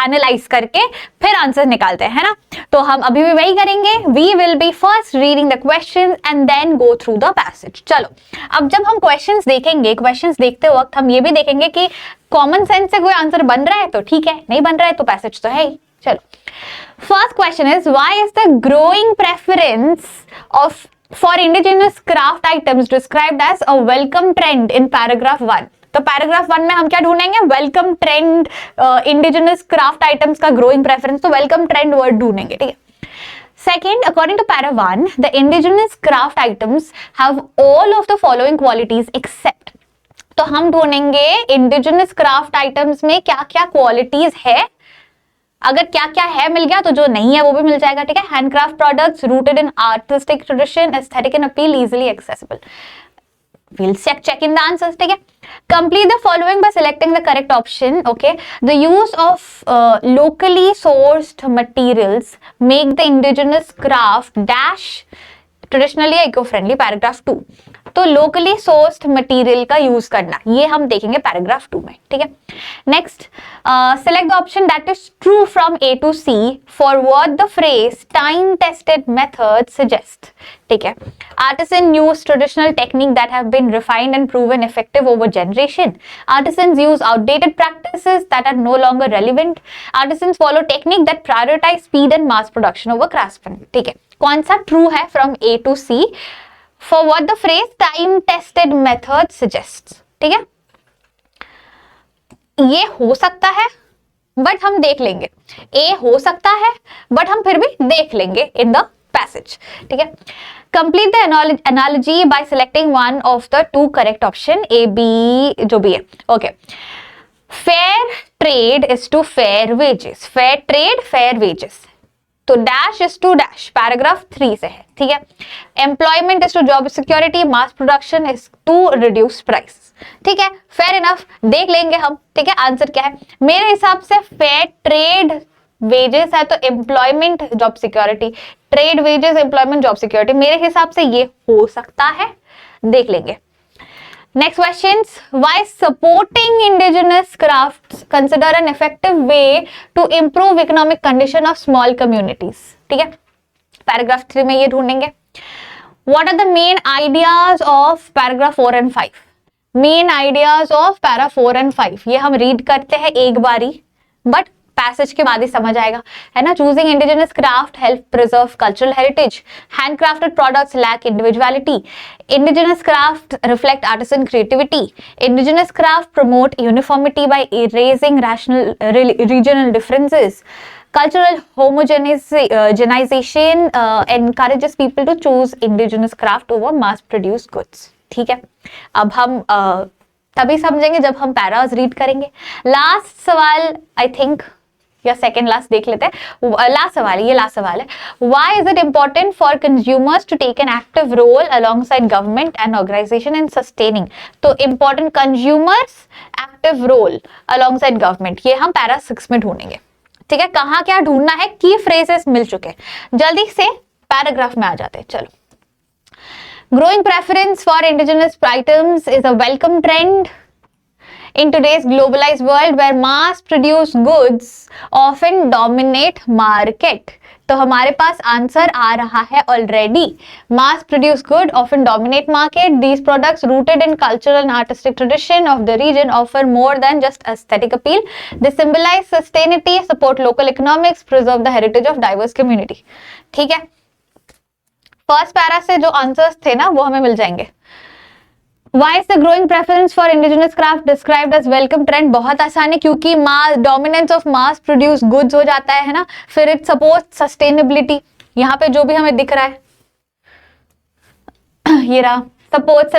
एनालाइज करके फिर आंसर निकालते हैं, है ना। तो हम अभी भी वही करेंगे। We will be first reading the questions and then go through the passage. चलो अब जब हम क्वेश्चंस देखेंगे, क्वेश्चंस देखते वक्त हम ये भी देखेंगे कि कॉमन सेंस से कोई आंसर बन रहा है तो ठीक है, नहीं बन रहा है तो पैसेज तो है ही। चलो, first question is, why is the growing preference of for indigenous craft items described as a welcome trend in paragraph 1. तो पैराग्राफ 1 में हम क्या ढूंढेंगे? Welcome trend, indigenous craft items का ग्रोइंग प्रेफरेंस, तो वेलकम ट्रेंड वर्ड ढूंढेंगे, ठीक है. Second, according to para 1, the indigenous craft items have all of the following qualities except. तो हम ढूंढेंगे इंडिजिनस क्राफ्ट आइटम्स में क्या क्या क्वालिटीज है. अगर क्या क्या है मिल गया तो जो नहीं है वो भी मिल जाएगा, ठीक है. Handcraft products rooted in artistic tradition, aesthetic and appeal, easily accessible. We'll check in the answers, ठीक है. Complete the following by selecting the correct option. Okay, the use of locally sourced materials make the indigenous craft dash traditionally eco friendly. Paragraph 2, तो locally sourced material का use करना, ये हम देखेंगे paragraph 2 में, ठीक है. Next, select the option that is true from A to C for what the phrase time tested method suggest, ठीक है. Artisan use traditional technique that have been refined and proven effective over generation. Artisans use outdated practices that are no longer relevant. Artisans follow technique that prioritize speed and mass production over craftsman, ठीक है. कौन सा true है from A to C for what the phrase time tested method suggests, ठीक है. ये हो सकता है बट हम देख लेंगे. ए हो सकता है बट हम फिर भी देख लेंगे इन द पैसेज, ठीक है. Complete the analogy by selecting one of the two correct option, A B जो भी है. Okay, fair trade is to fair wages. Fair trade fair wages, तो dash is to dash paragraph 3 से है, ठीक है. Employment is to job security, mass production is to reduce price, ठीक है. फेयर इनफ, देख लेंगे हम, ठीक है. आंसर क्या है? मेरे हिसाब से फेयर ट्रेड वेजेस है तो employment job security, trade wages employment job security, मेरे हिसाब से ये हो सकता है, देख लेंगे. Next questions. Why supporting indigenous crafts consider an effective way to improve economic condition of small communities? ठीक है. Paragraph 3 में ये ढूंढेंगे. What are the main ideas of paragraph 4 and 5? Main ideas of para 4 and 5 ये हम read करते हैं एक बारी, but पैसेज के बाद ही समझ आएगा, है ना. Choosing indigenous craft help preserve cultural heritage. Handcrafted products lack individuality. Indigenous craft reflect artisan creativity. Indigenous craft promote uniformity by erasing regional differences. Cultural homogenization encourages people to choose indigenous craft over mass-produced goods. ठीक है. अब हम तभी समझेंगे जब हम paras read करेंगे. Last सवाल आई थिंक या सेकेंड लास्ट देख लेते हैं. लास्ट सवाल, ये लास्ट सवाल है. Why is it important for consumers to take an active role alongside government and organization in sustaining? तो important consumers active role alongside government, ये हम पैरा 6 में ढूंढेंगे, ठीक है. कहाँ क्या ढूंढना है? की फ्रेजेस मिल चुके हैं, जल्दी से पैराग्राफ में आ जाते हैं. चलो. Growing preference for indigenous items is a welcome trend in today's globalized world where mass-produced goods often dominate market. तो हमारे पास आंसर आ रहा है already. Mass-produced goods often dominate market. These products rooted in cultural and artistic tradition of the region offer more than just aesthetic appeal. They symbolize sustainability, support local economics, preserve the heritage of diverse community. ठीक है. First para से जो answers थे ना वो हमें मिल जाएंगे. Why is the growing preference for indigenous craft described as welcome trend? बहुत आसान है, क्योंकि dominance of mass produced goods हो जाता है ना. फिर it supports sustainability, यहाँ पे जो भी हमें दिख रहा है ये रहा. Support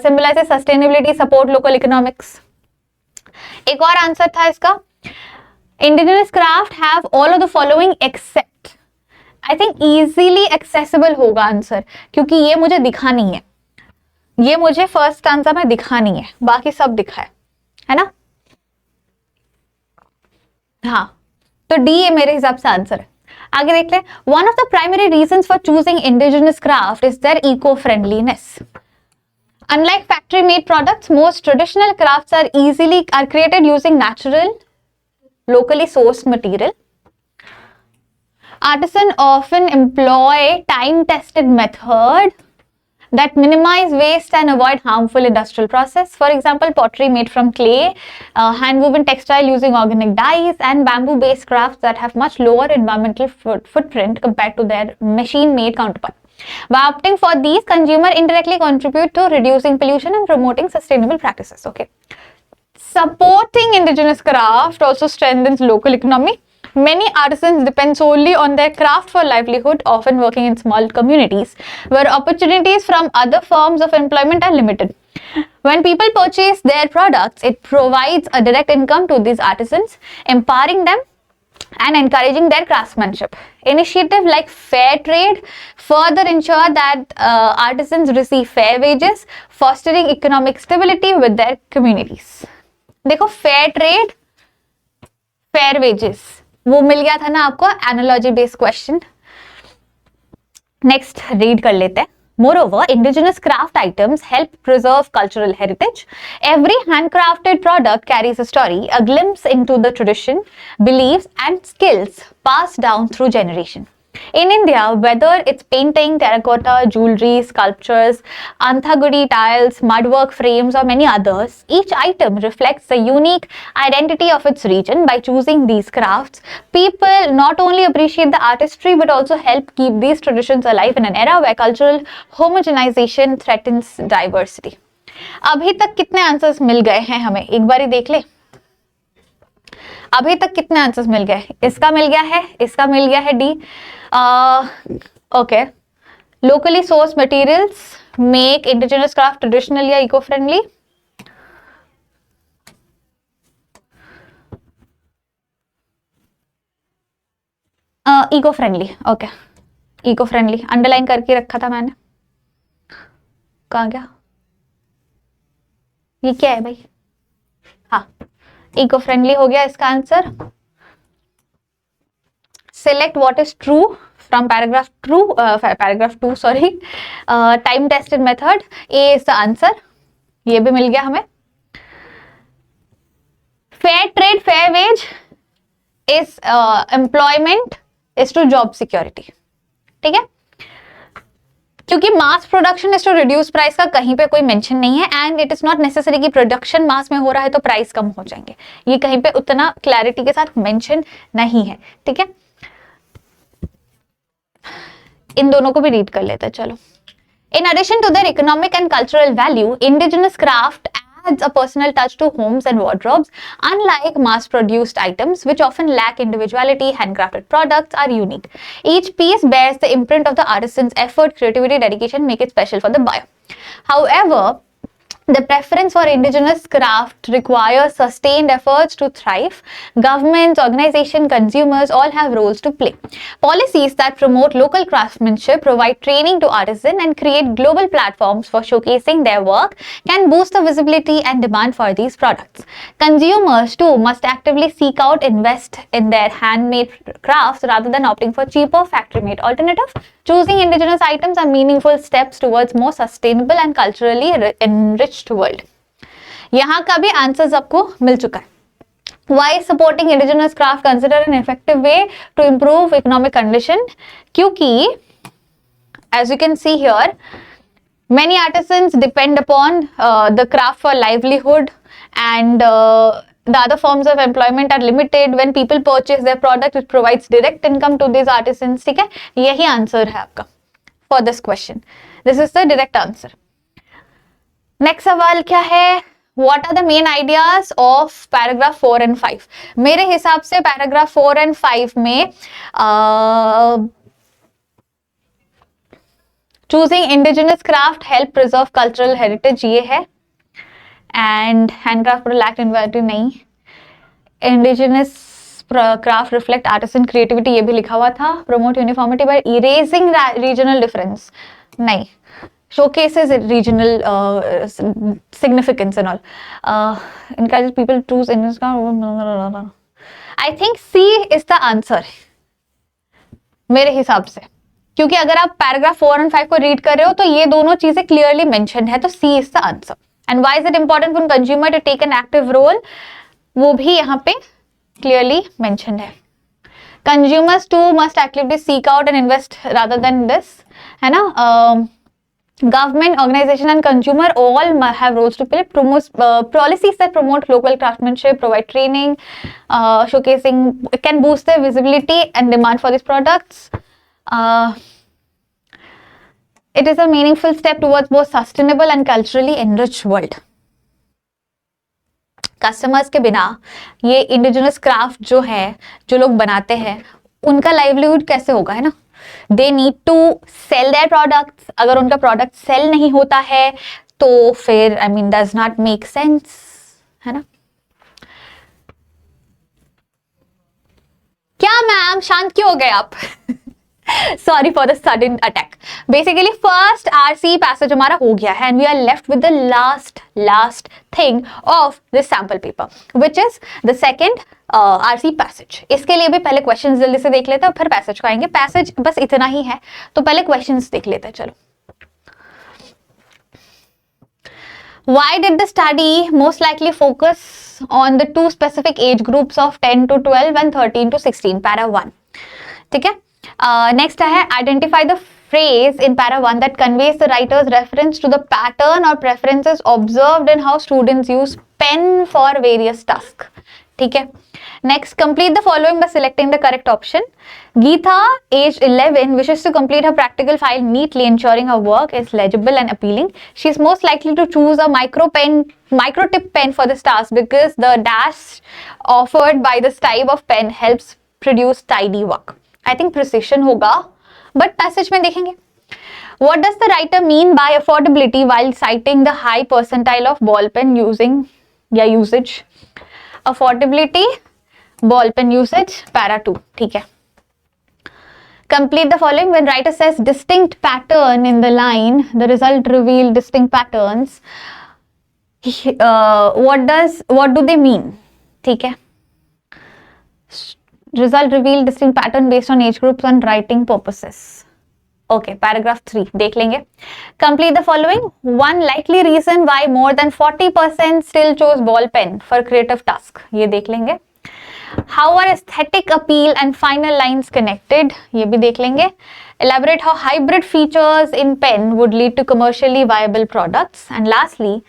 symbolizes sustainability, support local economics. एक और आंसर था इसका. Indigenous craft have all of the following except. I think easily accessible होगा आंसर, क्योंकि ये मुझे दिखा नहीं है, ये मुझे फर्स्ट आंसर में दिखा नहीं है, बाकी सब दिखा है ना. हाँ, तो डी ये मेरे हिसाब से आंसर है. आगे देख ले. One of the primary reasons for choosing indigenous craft is their eco friendliness. Unlike factory made products, most traditional crafts are created using natural, locally sourced material. Artisans often employ time-tested method that minimize waste and avoid harmful industrial process. For example, pottery made from clay, hand-woven textile using organic dyes, and bamboo-based crafts that have much lower environmental footprint compared to their machine-made counterpart. By opting for these, consumer indirectly contribute to reducing pollution and promoting sustainable practices. Okay. Supporting indigenous craft also strengthens local economy. Many artisans depend solely on their craft for livelihood, often working in small communities where opportunities from other forms of employment are limited. When people purchase their products, it provides a direct income to these artisans, empowering them and encouraging their craftsmanship. Initiatives like fair trade further ensure that artisans receive fair wages, fostering economic stability with their communities. देखो fair trade fair wages वो मिल गया था ना आपको analogy based question. Next read कर लेते हैं. Moreover, indigenous craft items help preserve cultural heritage. Every handcrafted product carries a story, a glimpse into the tradition, beliefs, and skills passed down through generation. In India, whether it's painting, terracotta, jewelry, sculptures, Anthagudi tiles, mudwork frames, or many others, each item reflects the unique identity of its region. By choosing these crafts, people not only appreciate the artistry but also help keep these traditions alive in an era where cultural homogenization threatens diversity. अभी तक कितने answers मिल गए हैं हमें, एक बार ही देख ले. अभी तक कितने आंसर्स मिल गए? इसका मिल गया है, इसका मिल गया है D. Okay. Locally source materials make indigenous craft traditional या eco friendly. Eco friendly. Okay, eco friendly underline करके रखा था मैंने. कहाँ गया? ये क्या है भाई? हाँ, इको फ्रेंडली हो गया इसका answer. Select what is true from paragraph 2. Sorry, time tested method. A is the answer. ये भी मिल गया हमें. Fair trade, fair wage is employment is to job security. ठीक है, क्योंकि mass production is to reduce price का कहीं पे कोई मेंशन नहीं है. And it is not necessary कि प्रोडक्शन मास में हो रहा है तो प्राइस कम हो जाएंगे. ये कहीं पे उतना क्लैरिटी के साथ मेंशन नहीं है. ठीक है, इन दोनों को भी रीड कर लेते हैं. चलो. In addition to their economic and cultural value, indigenous craft adds a personal touch to homes and wardrobes. Unlike mass-produced items, which often lack individuality, handcrafted products are unique. Each piece bears the imprint of the artisan's effort, creativity, dedication, make it special for the buyer. However, the preference for indigenous craft requires sustained efforts to thrive. Governments, organizations, consumers all have roles to play. Policies that promote local craftsmanship, provide training to artisans, and create global platforms for showcasing their work can boost the visibility and demand for these products. Consumers too must actively seek out, invest in their handmade crafts rather than opting for cheaper factory-made alternatives. Choosing indigenous items are meaningful steps towards more sustainable and culturally enriched world. यहाँ का भी answers आपको मिल चुका है. Why is supporting indigenous craft considered an effective way to improve economic condition? क्योंकि as you can see here, many artisans depend upon the craft for livelihood, and the other forms of employment are limited. When people purchase their product, it provides direct income to these artisans. ठीक है, यही answer है आपका for this question. This is the direct answer. Next सवाल क्या है? What are the main ideas of paragraph 4 and 5? मेरे हिसाब से paragraph 4 and 5 में choosing indigenous craft help preserve cultural heritage ये है, and handcraft for lacked individuality नहीं. Indigenous craft reflect artisan creativity ये भी लिखा हुआ था. Promote uniformity by erasing regional difference नहीं. Showcases regional significance and all. Encourages people to choose indigenous craft. I think C is the answer मेरे हिसाब से, क्योंकि अगर आप पैराग्राफ 4 और 5 को रीड कर रहे हो तो ये दोनों चीजें क्लियरली मेंशन है, तो C is the answer. And why is it important for consumer to take an active role? वो भी यहाँ पे क्लियरली मेंशन है. Consumers too must actively seek out and invest rather than this, है ना. Government, organization, and consumer all have roles to play. Policies that promote local craftsmanship, provide training, showcasing, can boost their visibility and demand for these products. It is a meaningful step towards more sustainable and culturally enriched world. Customers के बिना ये indigenous craft जो है, जो लोग बनाते हैं, उनका लाइवलीहुड कैसे होगा, है ना? They need to sell their products. अगर उनका प्रोडक्ट सेल नहीं होता है तो फिर I mean does not make sense, है ना? क्या मैम शांत क्यों हो गए आप? Sorry for the sudden attack. Basically, first RC passage हमारा हो गया है and we are left with the last thing of this sample paper, which is the second RC passage. इसके लिए भी पहले questions जल्दी से देख लेते हैं और फिर passage को आएंगे. Passage बस इतना ही है, तो पहले questions देख लेते हैं. चलो. Why did the study most likely focus on the two specific age groups of 10 to 12 and 13 to 16? Para 1. ठीक है? Next है identify the phrase in para 1 that conveys the writer's reference to the pattern or preferences observed in how students use pen for various tasks. ठीक है? Next, complete the following by selecting the correct option. Geeta, age 11, wishes to complete her practical file neatly, ensuring her work is legible and appealing. She is most likely to choose a microtip pen for this task because the dash offered by this type of pen helps produce tidy work. I think precision होगा, but passage में देखेंगे. What does the writer mean by affordability while citing the high percentile of ball pen usage? Affordability, ball pen usage, para 2. ठीक है. Complete the following. When writer says distinct pattern in the line, the result reveal distinct patterns. What do they mean? ठीक है. Result reveal distinct pattern based on age groups and writing purposes. Okay, paragraph 3 देख लेंगे. Complete the following. One likely reason why more than 40% still chose ball pen for creative task. ये देख लेंगे. How are aesthetic appeal and final lines connected? ये भी देख लेंगे. Elaborate how hybrid features in pen would lead to commercially viable products. And lastly,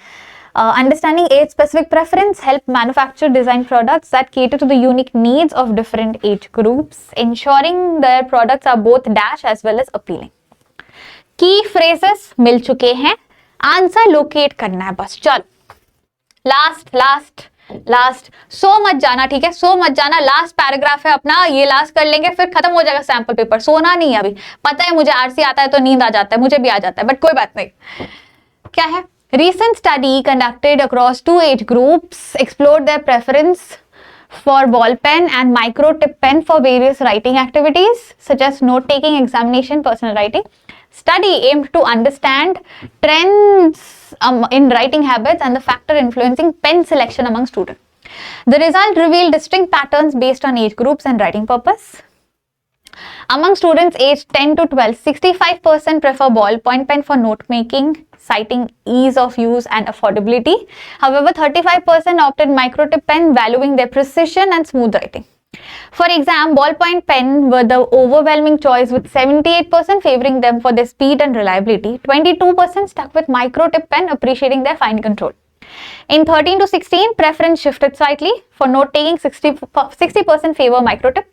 understanding age-specific preference help manufacture design products that cater to the unique needs of different age groups, ensuring their products are both dash as well as appealing. Key phrases मिल चुके हैं, answer locate करना है बस. चलो last so मत जाना, ठीक है? सो मत जाना. लास्ट पैराग्राफ है अपना, ये लास्ट कर लेंगे फिर खत्म हो जाएगा सैंपल पेपर. सोना नहीं है अभी. पता है मुझे आरसी आता है तो नींद आ जाता है, मुझे भी आ जाता है, बट कोई बात नहीं. क्या है? Recent study conducted across two age groups explored their preference for ball pen and micro tip pen for various writing activities such as note-taking, examination, personal writing. Study aimed to understand trends in writing habits and the factor influencing pen selection among students. The result revealed distinct patterns based on age groups and writing purpose. Among students aged 10 to 12, 65% prefer ballpoint pen for note-making, citing ease of use and affordability. However, 35% opted microtip pen, valuing their precision and smooth writing. For exam, ballpoint pen were the overwhelming choice, with 78% favoring them for their speed and reliability. 22% stuck with microtip pen, appreciating their fine control. In 13 to 16, preference shifted slightly. For note-taking, 60% favor microtip,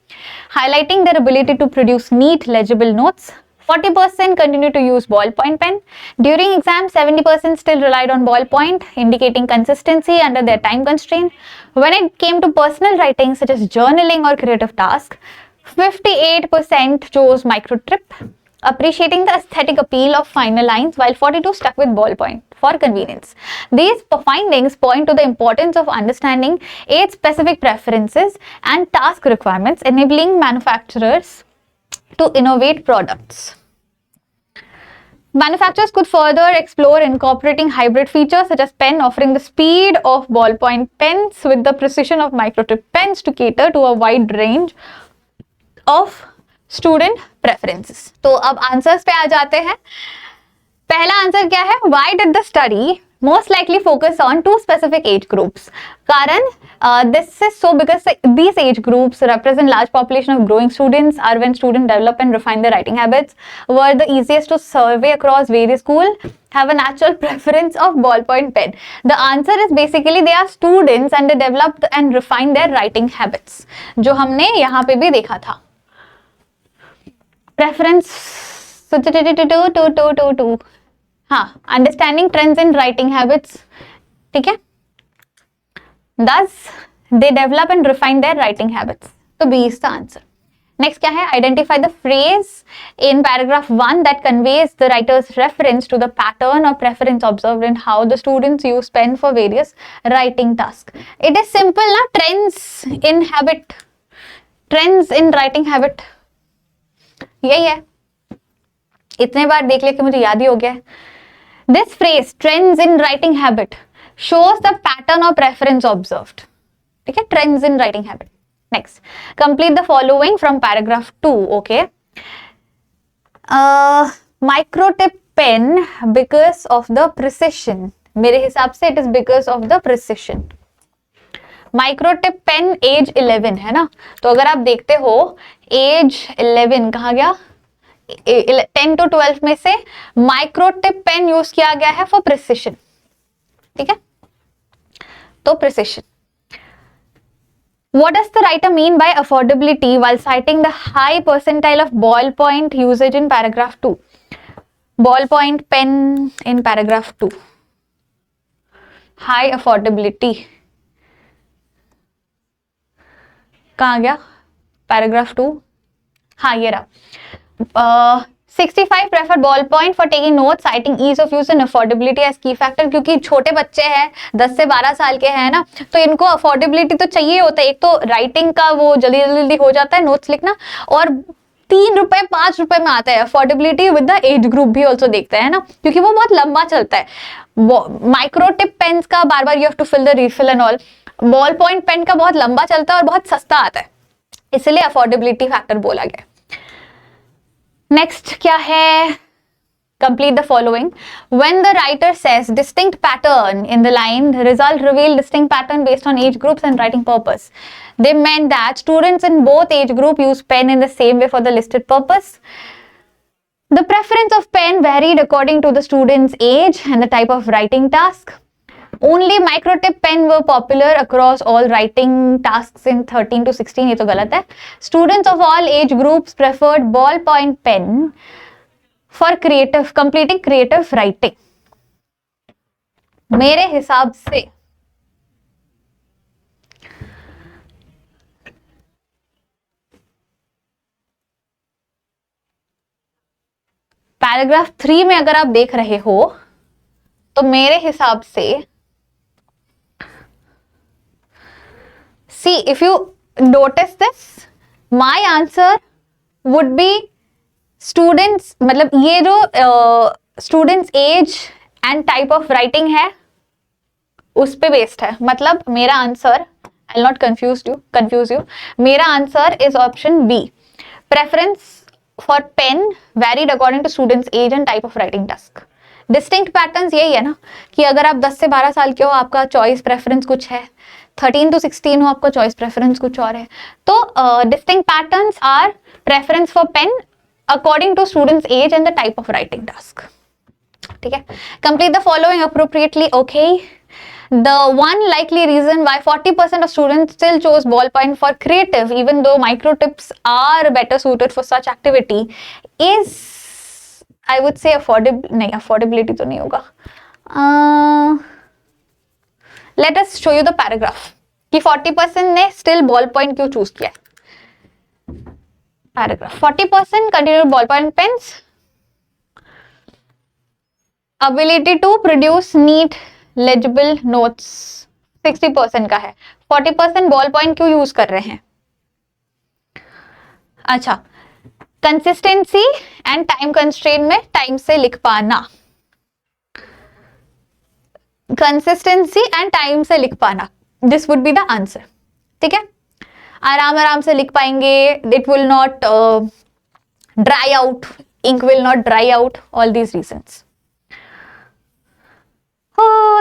highlighting their ability to produce neat, legible notes. 40% continue to use ballpoint pen. During exam, 70% still relied on ballpoint, indicating consistency under their time constraint. When it came to personal writing, such as journaling or creative tasks, 58% chose microtip, appreciating the aesthetic appeal of finer lines, while 42% stuck with ballpoint for convenience. These findings point to the importance of understanding age-specific preferences and task requirements, enabling manufacturers to innovate products. Manufacturers could further explore incorporating hybrid features such as pen offering the speed of ballpoint pens with the precision of microtip pens to cater to a wide range of student preferences. तो अब answers पे आ जाते हैं. पहला answer क्या है? Why did the study most likely focus on two specific age groups? कारण this is so because these age groups represent large population of growing students, are when students develop and refine their writing habits, were the easiest to survey across various schools, have a natural preference of ballpoint pen. The answer is basically they are students and they developed and refine their writing habits, जो हमने यहाँ पे भी देखा था. Preference So two. हाँ, understanding trends in writing habits, ठीक है। Thus they develop and refine their writing habits. तो B is the answer. Next क्या है? Identify the phrase in paragraph 1 that conveys the writer's reference to the pattern or preference observed in how the students use pen for various writing tasks. It is simple ना, trends in habit, trends in writing habit, यही है। इतने बार देख लिया कि मुझे याद ही हो गया है। This phrase trends in writing habit shows the pattern or preference observed, ठीक है, trends in writing habit. Next, complete the following from paragraph 2. Okay, microtip pen because of the precision. मेरे हिसाब से it is because of the precision. Microtip pen age 11 है ना, तो अगर आप देखते हो age 11 कहाँ गया, 10 to 12 में से माइक्रोटिप पेन यूज किया गया है फॉर प्रिसिशन, ठीक है, तो precision. What does the writer mean by affordability while citing the high percentile of ballpoint usage in paragraph 2? Ballpoint pen in paragraph 2. High affordability. कहाँ गया? Paragraph 2. हाँ ये रहा। 65 prefer ballpoint for taking notes, citing ease of use and affordability as key factor. क्योंकि छोटे बच्चे हैं, 10 से 12 साल के हैं ना, तो इनको affordability तो चाहिए होता है। एक तो राइटिंग का वो जल्दी जल्दी हो जाता है नोट्स लिखना, और 3 रुपए 5 रुपए में आता है। Affordability with the age group भी ऑल्सो देखते हैं ना, क्योंकि वो बहुत लंबा चलता है। माइक्रोटिप पेन्स का बार बार you have to fill the refill and all, ball point pen का बहुत लंबा चलता है और बहुत सस्ता आता है, इसलिए अफोर्डेबिलिटी फैक्टर बोला गया। नेक्स्ट क्या है? Complete the following. When the writer says distinct pattern in the line, result reveal distinct pattern based on age groups and writing purpose. They meant that students in both age group use pen in the same way for the listed purpose. The preference of pen varied according to the student's age and the type of writing task. Only microtip pen were popular across all writing tasks in 13 to 16. ये तो गलत है। Students of all age groups preferred ballpoint pen for completing creative writing. मेरे हिसाब से paragraph 3 में अगर आप देख रहे हो तो मेरे हिसाब से see if you notice this, my answer would be students, मतलब ये जो students age and type of writing है उस पे बेस्ड है। मतलब मेरा answer, I not confuse you, मेरा answer is option B. Preference for pen varied according to students age and type of writing task. Distinct patterns यही है ना कि अगर आप 10 से 12 साल के हो आपका चॉइस प्रेफरेंस कुछ है, 13 to 16 हो आपका चॉइस प्रेफरेंस कुछ और है। तो distinct patterns or preference for pen according to student's age and the type of writing task. ठीक है, complete the following appropriately. Okay, the one likely reason why 40% of students still chose ballpoint for creative, even though microtips are better suited for such activity, is, I would say, affordability तो नहीं होगा। Let us show you the paragraph कि 40% ने still ballpoint क्यों choose किया है। Paragraph 40% continued ballpoint pens, ability to produce neat legible notes 60% का है। 40% ballpoint क्यों यूज कर रहे हैं? अच्छा, कंसिस्टेंसी एंड टाइम कंस्ट्रेंट में टाइम से लिख पाना, कंसिस्टेंसी एंड टाइम से लिख पाना, this would be the answer. ठीक है, आराम आराम से लिख पाएंगे, it will not dry out, ink will not dry out, all these reasons.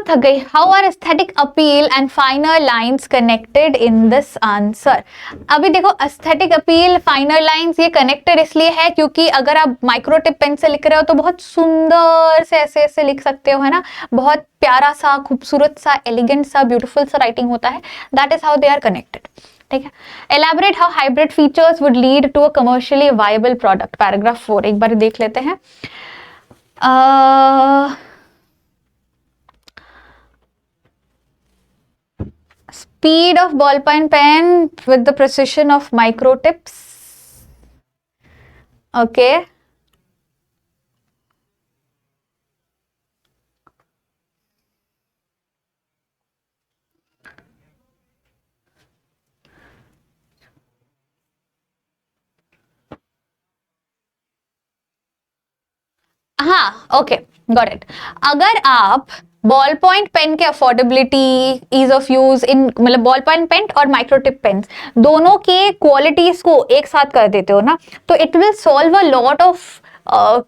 थक गई। How are aesthetic appeal and finer lines connected in this answer? अभी देखो, एस्थेटिक अपील, फाइनर लाइन्स ये कनेक्टेड इसलिए है क्योंकि अगर आप माइक्रोटिप पेन से लिख रहे हो तो बहुत सुंदर से ऐसे ऐसे लिख सकते हो, है ना, बहुत प्यारा सा, खूबसूरत सा, एलिगेंट सा, ब्यूटीफुल सा राइटिंग होता है। That is how they are connected. ठीक है। Elaborate how hybrid features would lead to a commercially viable product, paragraph 4 एक बार देख लेते हैं। Speed of ballpoint pen with the precision of micro tips. Okay. हाँ, ओके, गॉट इट। अगर आप ball point pen के affordability, ease of use in मतलब ball point pen और माइक्रोटिप पेन्स दोनों के क्वालिटीज को एक साथ कर देते हो ना, तो it will solve a lot of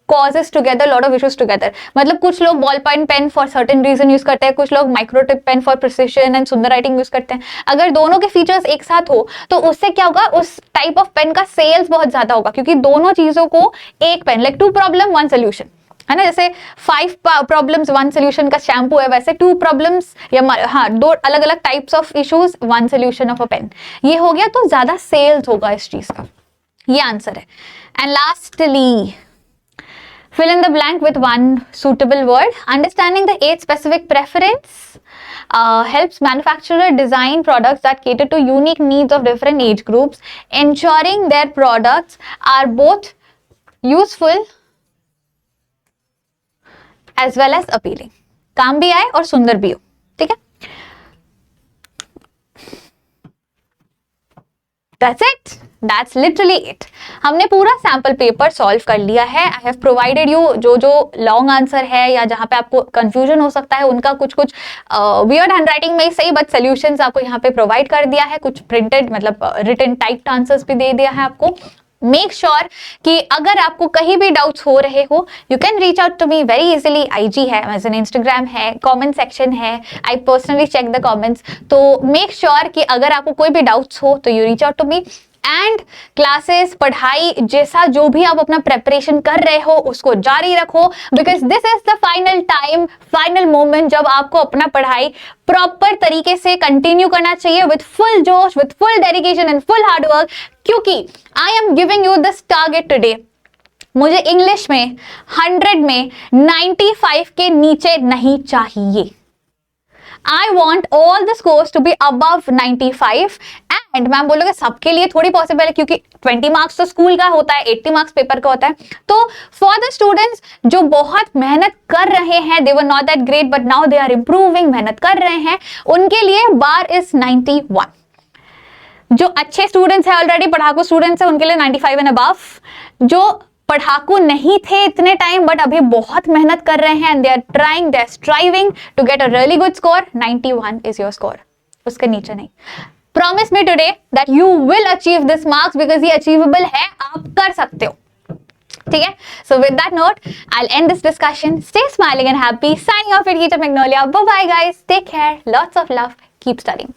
causes together, lot of issues together। मतलब कुछ लोग ball point pen for certain reason use करते हैं, कुछ लोग microtip pen for precision and सुंदर राइटिंग यूज करते हैं। अगर दोनों के फीचर्स एक साथ हो तो उससे क्या होगा, उस टाइप ऑफ पेन का सेल्स बहुत ज्यादा होगा, क्योंकि दोनों चीजों को एक पेन, लाइक 2 प्रॉब्लम 1 सोल्यूशन है ना, जैसे 5 प्रॉब्लम्स 1 सोल्यूशन का शैम्पू है, वैसे 2 प्रॉब्लम्स या हाँ 2 अलग अलग types of issues 1 solution of a pen. ये हो गया तो ज्यादा सेल्स होगा इस चीज का, ये आंसर है। And lastly fill in the blank with one suitable word. Understanding the 8 specific preference helps manufacturer design products that cater to unique needs of different age groups, ensuring their products are both useful as well as appealing। काम भी आए और सुंदर भी हो, ठीक है। That's it. That's literally it. हमने पूरा सैंपल पेपर सॉल्व कर लिया है। आई हैव प्रोवाइडेड यू जो जो लॉन्ग आंसर है या जहां पे आपको कंफ्यूजन हो सकता है उनका कुछ कुछ वियर्ड हैंडराइटिंग में ही सही, बट सोल्यूशंस आपको यहाँ पे प्रोवाइड कर दिया है। कुछ प्रिंटेड मतलब रिटन टाइप्ड आंसर्स भी दे दिया है आपको। मेक श्योर कि अगर आपको कहीं भी डाउट्स हो रहे हो, you can reach out to me very easily. IG है, एज इंस्टाग्राम है, कमेंट सेक्शन है, I personally check the comments. तो मेक श्योर कि अगर आपको कोई भी डाउट्स हो तो you reach out to me. And classes, पढ़ाई, जैसा जो भी आप अपना प्रेपरेशन कर रहे हो उसको जारी रखो, because this is the final time, final moment जब आपको अपना पढ़ाई प्रॉपर तरीके से कंटिन्यू करना चाहिए विथ फुल जोश, with full dedication and full hard work, क्योंकि I am giving you this target today. मुझे इंग्लिश में 100 में 95 के नीचे नहीं चाहिए। I want all the scores to be above 95 and ma'am बोलोगे सबके लिए थोड़ी पॉसिबल है, क्योंकि 20 मार्क्स तो स्कूल का होता है, 80 मार्क्स पेपर का होता है। तो फॉर द स्टूडेंट्स जो बहुत मेहनत कर रहे हैं, they were not that great but now they are improving, मेहनत कर रहे हैं, उनके लिए बार इज 91। जो अच्छे स्टूडेंट्स हैं, ऑलरेडी पढ़ाकू स्टूडेंट्स हैं, उनके लिए 95 एंड अबव। जो पढ़ाकू नहीं थे इतने टाइम बट अभी बहुत मेहनत कर रहे हैं, and they are trying, they are striving to get a really good score, 91 is your score, उसके नीचे नहीं। Promise me today that you will achieve this marks, because ये अचीवेबल है, आप कर सकते हो, ठीक है। So with that note I will end this discussion. Stay smiling and happy, signing off your teacher Magnolia. Bye bye guys, take care, lots of love, keep studying.